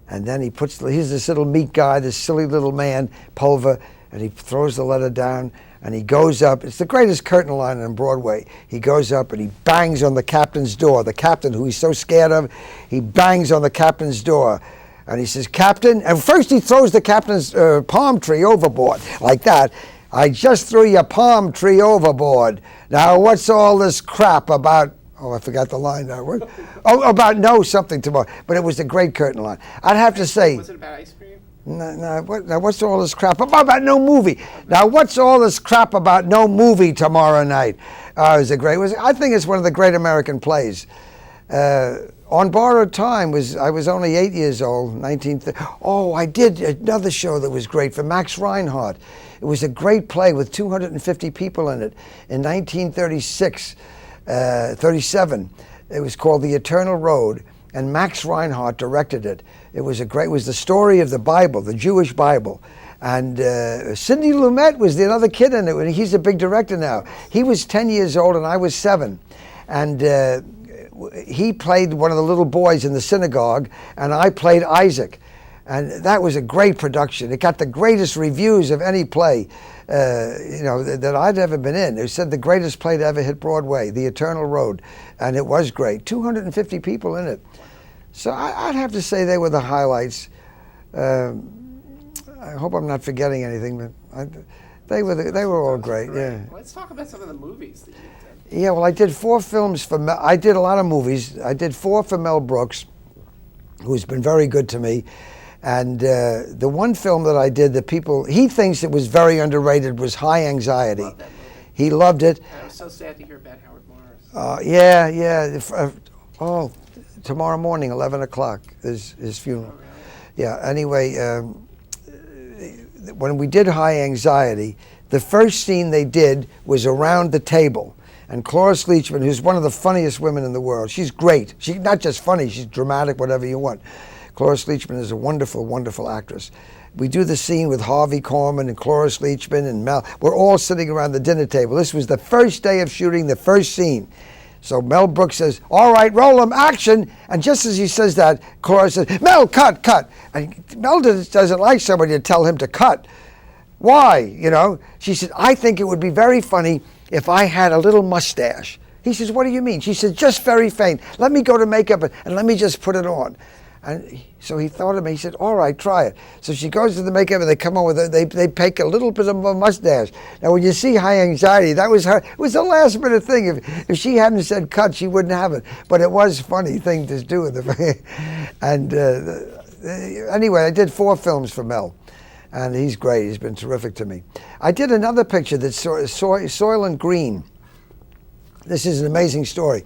And then he's this little meek guy, this silly little man, Pulver, and he throws the letter down, and he goes up. It's the greatest curtain line on Broadway. He goes up and he bangs on the captain's door. The captain, who he's so scared of, he bangs on the captain's door. And he says, Captain, and first he throws the captain's palm tree overboard, like that. I just threw your palm tree overboard. Now what's all this crap about, oh, I forgot the line now. About no something tomorrow. But it was a great curtain line. I'd have to say. Was it about ice cream? Now what's all this crap about no movie? Now what's all this crap about no movie tomorrow night? It was I think it's one of the great American plays. On Borrowed Time I was only 8 years old, 1930. Oh, I did another show that was great for Max Reinhardt. It was a great play with 250 people in it in 1936, 37. It was called The Eternal Road, and Max Reinhardt directed it. It was the story of the Bible, the Jewish Bible. And Sidney Lumet was the other kid in it, and he's a big director now. He was 10 years old and I was 7. And he played one of the little boys in the synagogue, and I played Isaac. And that was a great production. It got the greatest reviews of any play that I'd ever been in. It said the greatest play to ever hit Broadway, The Eternal Road. And it was great. 250 people in it. So I'd have to say they were the highlights. I hope I'm not forgetting anything, but they were all great. Yeah. Let's talk about some of the movies that you did. Yeah, well, I did 4 films for I did a lot of movies. I did 4 for Mel Brooks, who's been very good to me. And the one film that I did that he thinks it was very underrated was High Anxiety. Love that movie. He loved it. I was so sad to hear about Howard Morris. Yeah. Tomorrow morning, 11 o'clock, is his funeral. Oh, really? Yeah, anyway, when we did High Anxiety, the first scene they did was around the table. And Cloris Leachman, who's one of the funniest women in the world, she's great. She's not just funny, she's dramatic, whatever you want. Cloris Leachman is a wonderful, wonderful actress. We do the scene with Harvey Korman and Cloris Leachman and Mel. We're all sitting around the dinner table. This was the first day of shooting the first scene. So Mel Brooks says, "All right, roll 'em, action." And just as he says that, Cloris says, "Mel, cut, cut." And Mel doesn't like somebody to tell him to cut. Why? She said, "I think it would be very funny if I had a little mustache." He says, "What do you mean?" She said, "Just very faint. Let me go to makeup and let me just put it on." And so he thought of me. He said, "All right, try it." So she goes to the makeup and they come on with it. They pick a little bit of a mustache. Now, when you see High Anxiety, that was her. It was the last minute thing. If she hadn't said cut, she wouldn't have it. But it was a funny thing to do with the. And anyway, I did 4 films for Mel. And he's great. He's been terrific to me. I did another picture that's Soylent Green. This is an amazing story.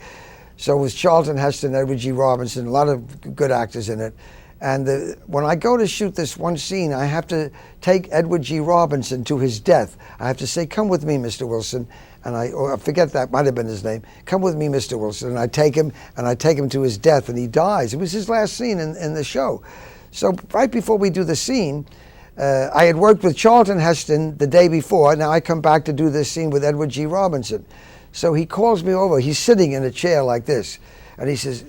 So it was Charlton Heston, Edward G. Robinson, a lot of good actors in it. And when I go to shoot this one scene, I have to take Edward G. Robinson to his death. I have to say, "Come with me, Mr. Wilson." And I forget, that might have been his name. "Come with me, Mr. Wilson." And I take him to his death, and he dies. It was his last scene in the show. So right before we do the scene, I had worked with Charlton Heston the day before. Now I come back to do this scene with Edward G. Robinson. So he calls me over. He's sitting in a chair like this. And he says,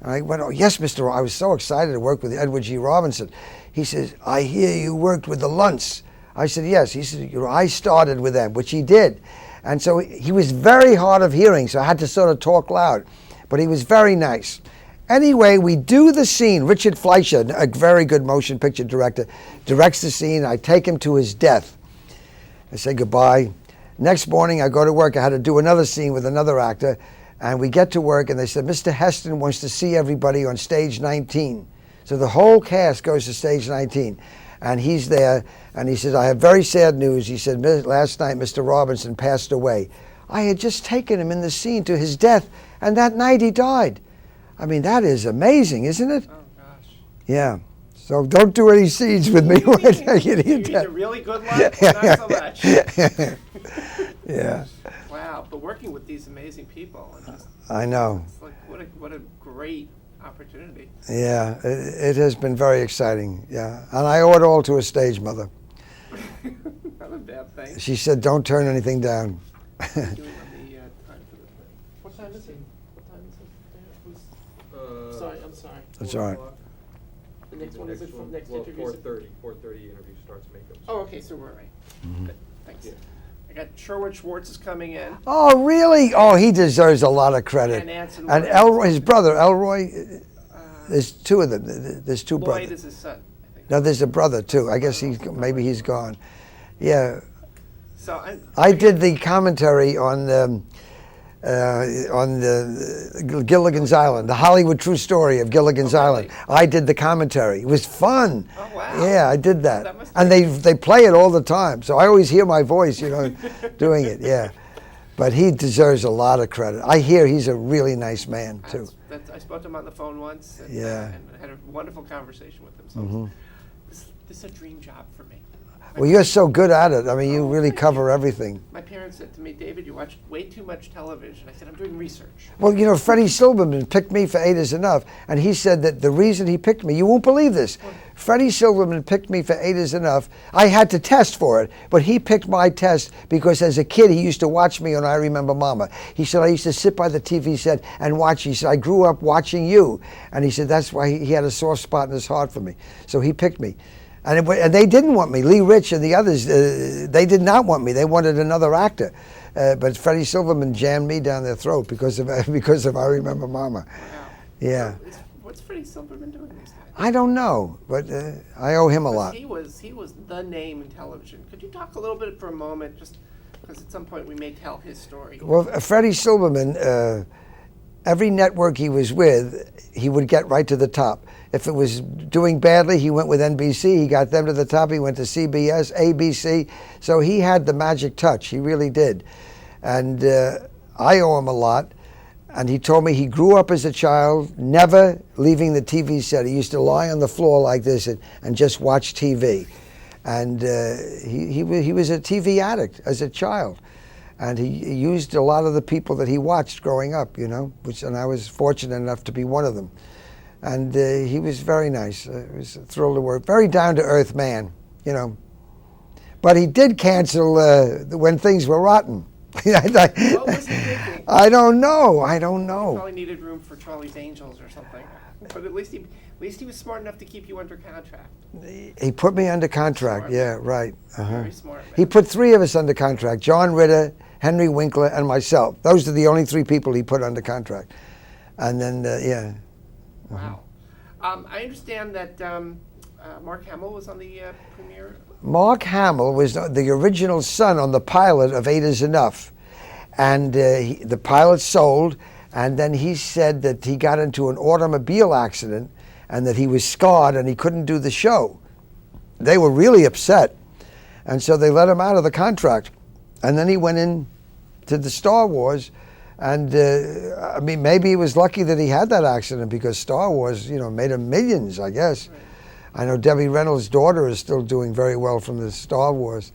and I went, "Oh, yes, Mr. I was so excited to work with Edward G. Robinson." He says, "I hear you worked with the Luntz." I said, "Yes." He said, "I started with them," which he did. And so he was very hard of hearing, so I had to sort of talk loud. But he was very nice. Anyway, we do the scene. Richard Fleischer, a very good motion picture director, directs the scene. I take him to his death. I say goodbye. Next morning, I go to work. I had to do another scene with another actor. And we get to work, and they said, "Mr. Heston wants to see everybody on stage 19. So the whole cast goes to stage 19. And he's there, and he says, "I have very sad news." He said, "Last night, Mr. Robinson passed away." I had just taken him in the scene to his death, and that night he died. I mean, that is amazing, isn't it? Oh, gosh. Yeah. So don't do any scenes with me. Either really good luck or not so much. Yeah. Wow, but working with these amazing people, and just, I know. it's like what a great opportunity. Yeah, it has been very exciting. Yeah, and I owe it all to a stage mother. Not a bad thing. She said, "Don't turn anything down." Doing on the time for the thing. What time is it? What time is it? Sorry, I'm sorry. That's all right. The next one is it from next well, interview? 4:30 interview starts makeup. Oh, okay, so we're right. Good, thanks. Yeah. I got Sherwood Schwartz is coming in. Oh, really? Oh, he deserves a lot of credit. And Anson And Lloyd. Elroy, his brother, Elroy, there's 2 of them. There's 2 Lloyd brothers. is his son, I think. No, there's a brother too. I guess maybe he's gone. Yeah, So I did the commentary on the Gilligan's Island, the Hollywood true story of Gilligan's Island. I did the commentary. It was fun. Oh, wow. Yeah, I did that. That must And they play it all the time, so I always hear my voice, doing it. Yeah. But he deserves a lot of credit. I hear he's a really nice man, too. I spoke to him on the phone once and, Yeah. and had a wonderful conversation with him. So this is a dream job for me. Well, you're so good at it. I mean, you really cover everything. My parents said to me, David, you watch way too much television. I said, I'm doing research. Well, you know, Freddie Silverman picked me for 8 is Enough, and he said that the reason he picked me, you won't believe this, Freddie Silverman picked me for 8 is Enough. I had to test for it, but he picked my test because as a kid he used to watch me on I Remember Mama. He said, I used to sit by the TV set and watch. He said, I grew up watching you. And he said, that's why he had a soft spot in his heart for me. So he picked me. And they didn't want me. Lee Rich and the others, they did not want me. They wanted another actor. But Freddie Silverman jammed me down their throat because of I Remember Mama. Wow. Yeah. So what's Freddie Silverman doing these days? I don't know, but I owe him a lot. He was the name in television. Could you talk a little bit for a moment, just because at some point we may tell his story? Well, Freddie Silverman, every network he was with, he would get right to the top. If it was doing badly, he went with NBC. He got them to the top. He went to CBS, ABC. So he had the magic touch. He really did. And I owe him a lot. And he told me he grew up as a child, never leaving the TV set. He used to lie on the floor like this and just watch TV. And he was a TV addict as a child. And he used a lot of the people that he watched growing up, you know, and I was fortunate enough to be one of them. And he was very nice. I was thrilled to work. Very down-to-earth man, you know. But he did cancel when things were rotten. What was he thinking? I don't know. He probably needed room for Charlie's Angels or something. But at least he was smart enough to keep you under contract. He put me under contract. Smart. Yeah, right. Very smart. Man. He put 3 of us under contract: John Ritter, Henry Winkler, and myself. Those are the only 3 people he put under contract. And then, yeah. Wow. I understand that Mark Hamill was on the premiere. Mark Hamill was the original son on the pilot of 8 is Enough. And the pilot sold, and then he said that he got into an automobile accident and that he was scarred and he couldn't do the show. They were really upset. And so they let him out of the contract. And then he went in to the Star Wars. And I mean, maybe he was lucky that he had that accident because Star Wars, you know, made him millions, I guess. Right. I know Debbie Reynolds' daughter is still doing very well from the Star Wars.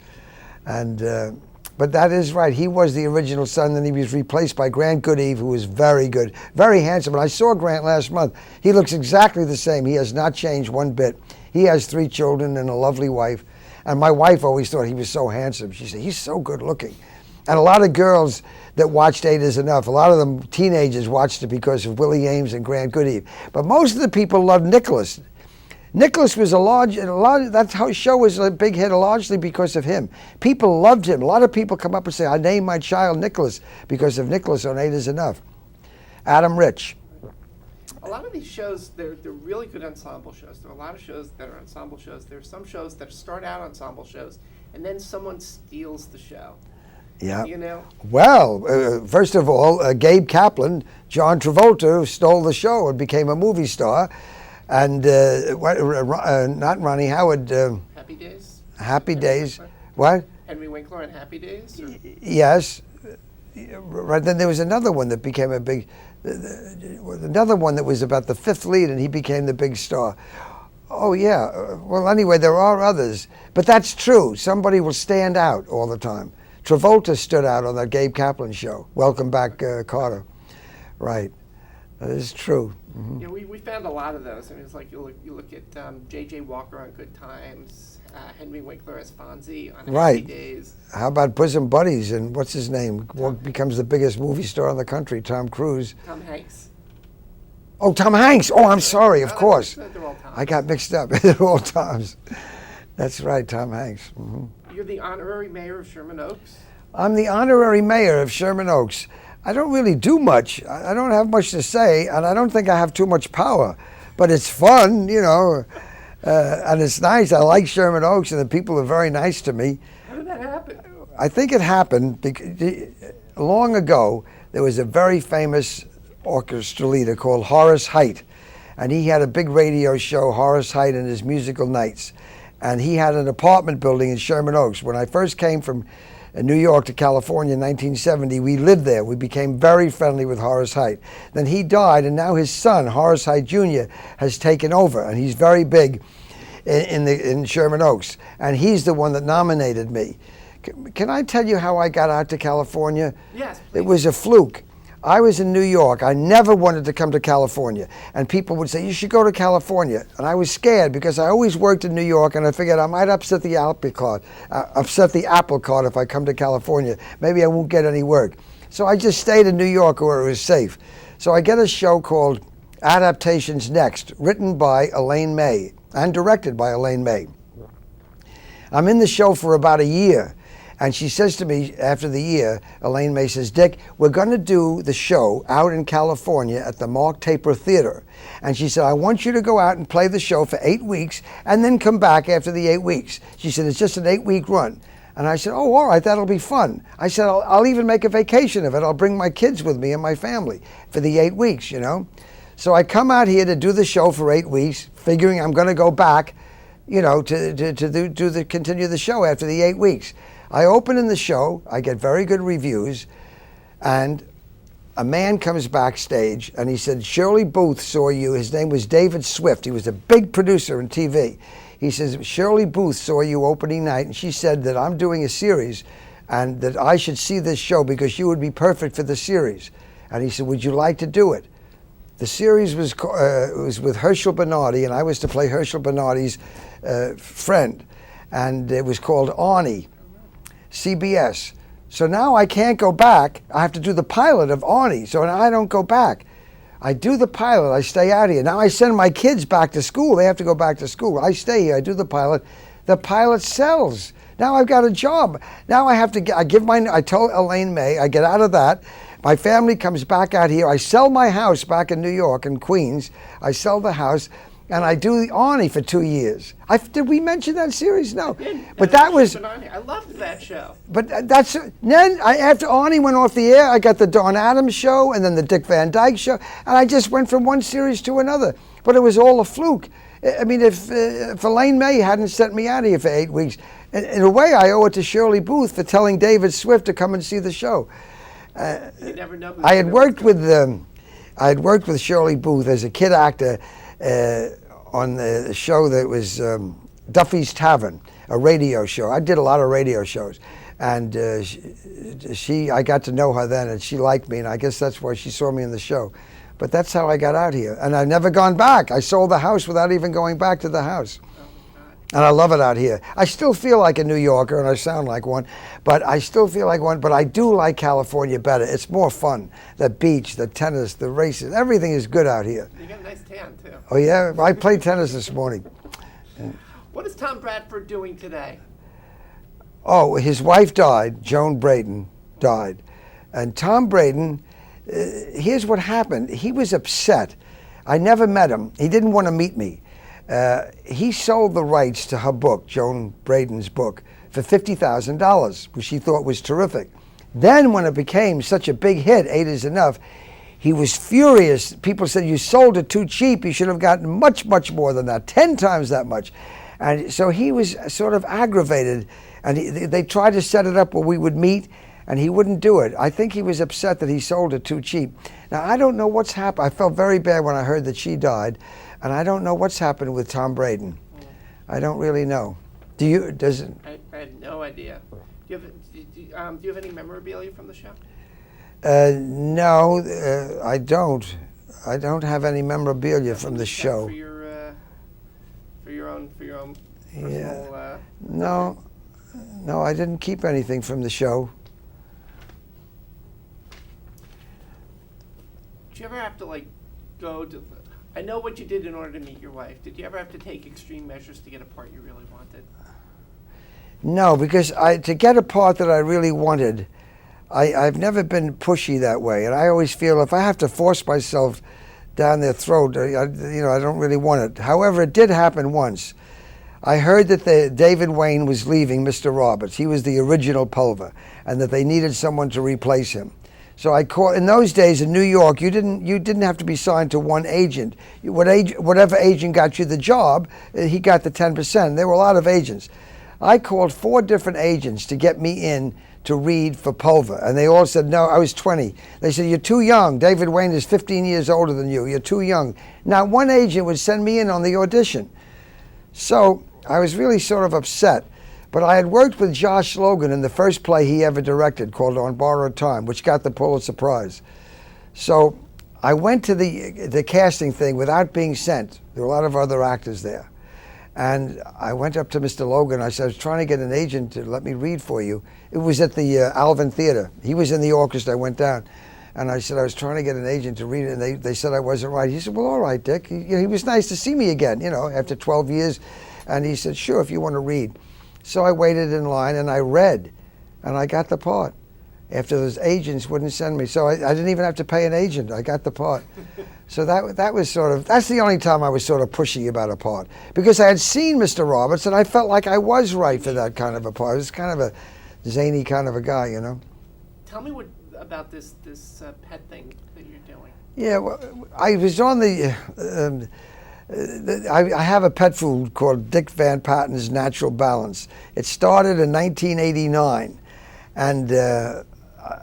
And, but that is right. He was the original son, then he was replaced by Grant Goodeve, who was very good, very handsome. And I saw Grant last month. He looks exactly the same. He has not changed one bit. He has 3 children and a lovely wife. And my wife always thought he was so handsome. She said, he's so good looking. And a lot of girls that watched 8 is Enough, a lot of them teenagers watched it because of Willie Ames and Grant Goodeve. But most of the people loved Nicholas. Nicholas was that's how his show was a big hit, largely because of him. People loved him. A lot of people come up and say, I named my child Nicholas because of Nicholas on 8 is Enough. Adam Rich. A lot of these shows, they're really good ensemble shows. There are a lot of shows that are ensemble shows. There are some shows that start out ensemble shows, and then someone steals the show. Yeah. You know? Well, first of all, Gabe Kaplan, John Travolta, stole the show and became a movie star. And not Ronnie Howard. Happy Days? Happy Days. What? Henry Winkler and Happy Days? Or? Yes. Right. Then there was another one that became a big, another one that was about the 5th lead, and he became the big star. Oh, yeah. Well, anyway, there are others. But that's true. Somebody will stand out all the time. Travolta stood out on that Gabe Kaplan show. Welcome Back, Carter. Right. That is true. Mm-hmm. Yeah, we found a lot of those. I mean, it's like you look at J.J. Walker on Good Times, Henry Winkler as Fonzie on Happy Days. How about Bosom Buddies and what's his name? Becomes the biggest movie star in the country, Tom Cruise. Tom Hanks. Oh, Tom Hanks. Oh, I'm sorry, of course. They're all Toms. I got mixed up. They're all Toms. That's right, Tom Hanks. Mm-hmm. You're the honorary mayor of Sherman Oaks? I'm the honorary mayor of Sherman Oaks. I don't really do much. I don't have much to say, and I don't think I have too much power. But it's fun, you know, and it's nice. I like Sherman Oaks, and the people are very nice to me. How did that happen? I think it happened because long ago, there was a very famous orchestra leader called Horace Heidt, and he had a big radio show, Horace Heidt and His Musical Nights. And he had an apartment building in Sherman Oaks. When I first came from New York to California in 1970. We lived there. We became very friendly with Horace Heidt. Then he died, and now his son, Horace Heidt Jr., has taken over, and he's very big in Sherman Oaks, and he's the one that nominated me. Can I tell you how I got out to California? Yes, please. It was a fluke. I was in New York. I never wanted to come to California. And people would say, you should go to California. And I was scared because I always worked in New York, and I figured I might upset the apple cart if I come to California. Maybe I won't get any work. So I just stayed in New York where it was safe. So I get a show called Adaptations Next, written by Elaine May and directed by Elaine May. I'm in the show for about a year. And she says to me after the year, Elaine May says, Dick, we're going to do the show out in California at the Mark Taper Theater. And she said, I want you to go out and play the show for 8 weeks and then come back after the 8 weeks. She said, it's just an 8-week run. And I said, oh, all right, that'll be fun. I said, I'll even make a vacation of it. I'll bring my kids with me and my family for the 8 weeks, you know. So I come out here to do the show for 8 weeks, figuring I'm going to go back, you know, to continue the show after the 8 weeks. I open in the show, I get very good reviews, and a man comes backstage and he said, Shirley Booth saw you. His name was David Swift. He was a big producer in TV. He says, Shirley Booth saw you opening night, and she said that I'm doing a series and that I should see this show because you would be perfect for the series. And he said, would you like to do it? The series was with Herschel Bernardi, and I was to play Herschel Bernardi's friend, and it was called Arnie. CBS. So now I can't go back. I have to do the pilot of Arnie. So now I don't go back. I do the pilot. I stay out here. Now I send my kids back to school. They have to go back to school. I stay here. I do the pilot. The pilot sells. Now I've got a job. Now I have to. I told Elaine May. I get out of that. My family comes back out here. I sell my house back in New York in Queens. I sell the house. And I do the Arnie for 2 years. Did we mention that series? No. But that was. I loved that show. But that's then after Arnie went off the air, I got the Dawn Adams show and then the Dick Van Dyke show, and I just went from one series to another. But it was all a fluke. I mean, if Elaine May hadn't sent me out of here for 8 weeks, in a way, I owe it to Shirley Booth for telling David Swift to come and see the show. You never know. I had worked with Shirley Booth as a kid actor. On the show that was Duffy's Tavern, a radio show. I did a lot of radio shows, and I got to know her then, and she liked me, and I guess that's why she saw me in the show. But that's how I got out here, and I've never gone back. I sold the house without even going back to the house. And I love it out here. I still feel like a New Yorker, and I sound like one, but I still feel like one, but I do like California better. It's more fun. The beach, the tennis, the races, everything is good out here. You got a nice tan, too. Oh, yeah? I played tennis this morning. What is Tom Bradford doing today? Oh, his wife died. Joan Braden died. And Tom Braden, here's what happened. He was upset. I never met him. He didn't want to meet me. He sold the rights to her book, Joan Braden's book, for $50,000, which he thought was terrific. Then when it became such a big hit, 8 is Enough, he was furious. People said, you sold it too cheap. You should have gotten much, much more than that, 10 times that much. And so he was sort of aggravated, and they tried to set it up where we would meet, and he wouldn't do it. I think he was upset that he sold it too cheap. Now, I don't know what's happened. I felt very bad when I heard that she died. And I don't know what's happened with Tom Braden. I don't really know. Do you? Does it? I had no idea. Do you have any memorabilia from the show? No, I don't. I don't have any memorabilia from the show. For your own personal. Yeah. No, I didn't keep anything from the show. Did you ever have to go to? I know what you did in order to meet your wife. Did you ever have to take extreme measures to get a part you really wanted? No, because to get a part that I really wanted, I've never been pushy that way, and I always feel if I have to force myself down their throat, I don't really want it. However, it did happen once. I heard that David Wayne was leaving Mr. Roberts. He was the original Pulver, and that they needed someone to replace him. So I called. In those days in New York, you didn't have to be signed to one agent. Whatever agent got you the job, he got the 10%. There were a lot of agents. I called 4 different agents to get me in to read for Pulver. And they all said, no, I was 20. They said, you're too young. David Wayne is 15 years older than you. You're too young. Now, one agent would send me in on the audition. So I was really sort of upset. But I had worked with Josh Logan in the first play he ever directed called On Borrowed Time, which got the Pulitzer Prize. So I went to the casting thing without being sent. There were a lot of other actors there. And I went up to Mr. Logan. I said, I was trying to get an agent to let me read for you. It was at the Alvin Theater. He was in the orchestra. I went down. And I said, I was trying to get an agent to read it. And they said I wasn't right. He said, well, all right, Dick. He was nice to see me again, you know, after 12 years. And he said, sure, if you want to read. So I waited in line and I read. And I got the part. After those agents wouldn't send me. So I didn't even have to pay an agent. I got the part. So that was sort of, that's the only time I was sort of pushy about a part. Because I had seen Mr. Roberts and I felt like I was right for that kind of a part. I was kind of a zany kind of a guy, you know. Tell me about this pet thing that you're doing. Yeah, well, I was on I have a pet food called Dick Van Patten's Natural Balance. It started in 1989. And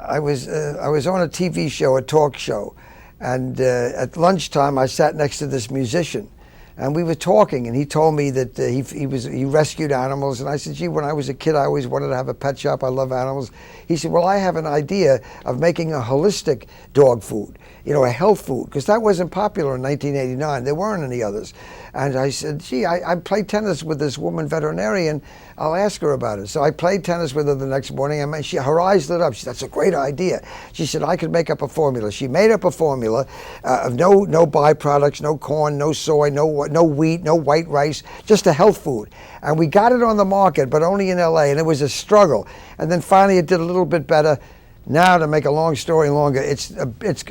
I was on a TV show, a talk show, and at lunchtime I sat next to this musician, and we were talking, and he told me that he rescued animals, and I said, gee, when I was a kid I always wanted to have a pet shop. I love animals. He said, well, I have an idea of making a holistic dog food, you know, a health food, because that wasn't popular in 1989. There weren't any others. And I said, gee, I played tennis with this woman veterinarian. I'll ask her about it. So I played tennis with her the next morning, and her eyes lit up. She said, that's a great idea. She said, I could make up a formula. She made up a formula of no byproducts, no corn, no soy, no wheat, no white rice, just a health food. And we got it on the market, but only in LA, and it was a struggle. And then finally it did a little bit better. Now, to make a long story longer,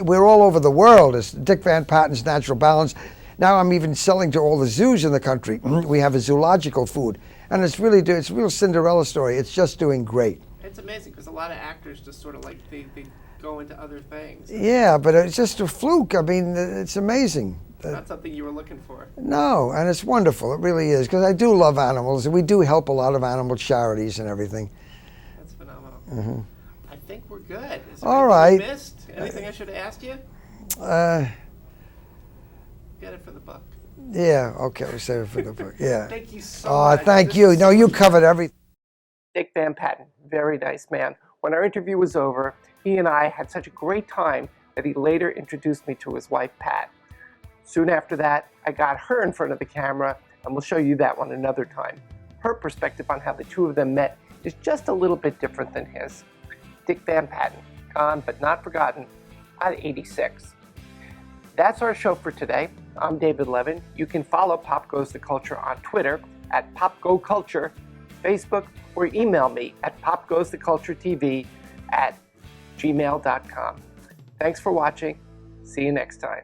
we're all over the world. It's Dick Van Patten's Natural Balance. Now I'm even selling to all the zoos in the country. We have a zoological food. And it's a real Cinderella story. It's just doing great. It's amazing because a lot of actors just sort of like, they go into other things. Yeah, but it's just a fluke. I mean, it's amazing. It's not something you were looking for. No, and it's wonderful. It really is, because I do love animals, and we do help a lot of animal charities and everything. That's phenomenal. Mm-hmm. I think we're good. Is there All anything right. I missed? Anything I should have asked you? Get it for the book. Yeah, okay, we'll save it for the book. Yeah. Thank you so much. Thank you. No, you covered everything. Dick Van Patten, very nice man. When our interview was over, he and I had such a great time that he later introduced me to his wife, Pat. Soon after that, I got her in front of the camera, and we'll show you that one another time. Her perspective on how the two of them met is just a little bit different than his. Dick Van Patten, gone but not forgotten, at 86. That's our show for today. I'm David Levin. You can follow Pop Goes the Culture on Twitter at PopGoCulture, Facebook, or email me at popgoestheculturetv@gmail.com. Thanks for watching. See you next time.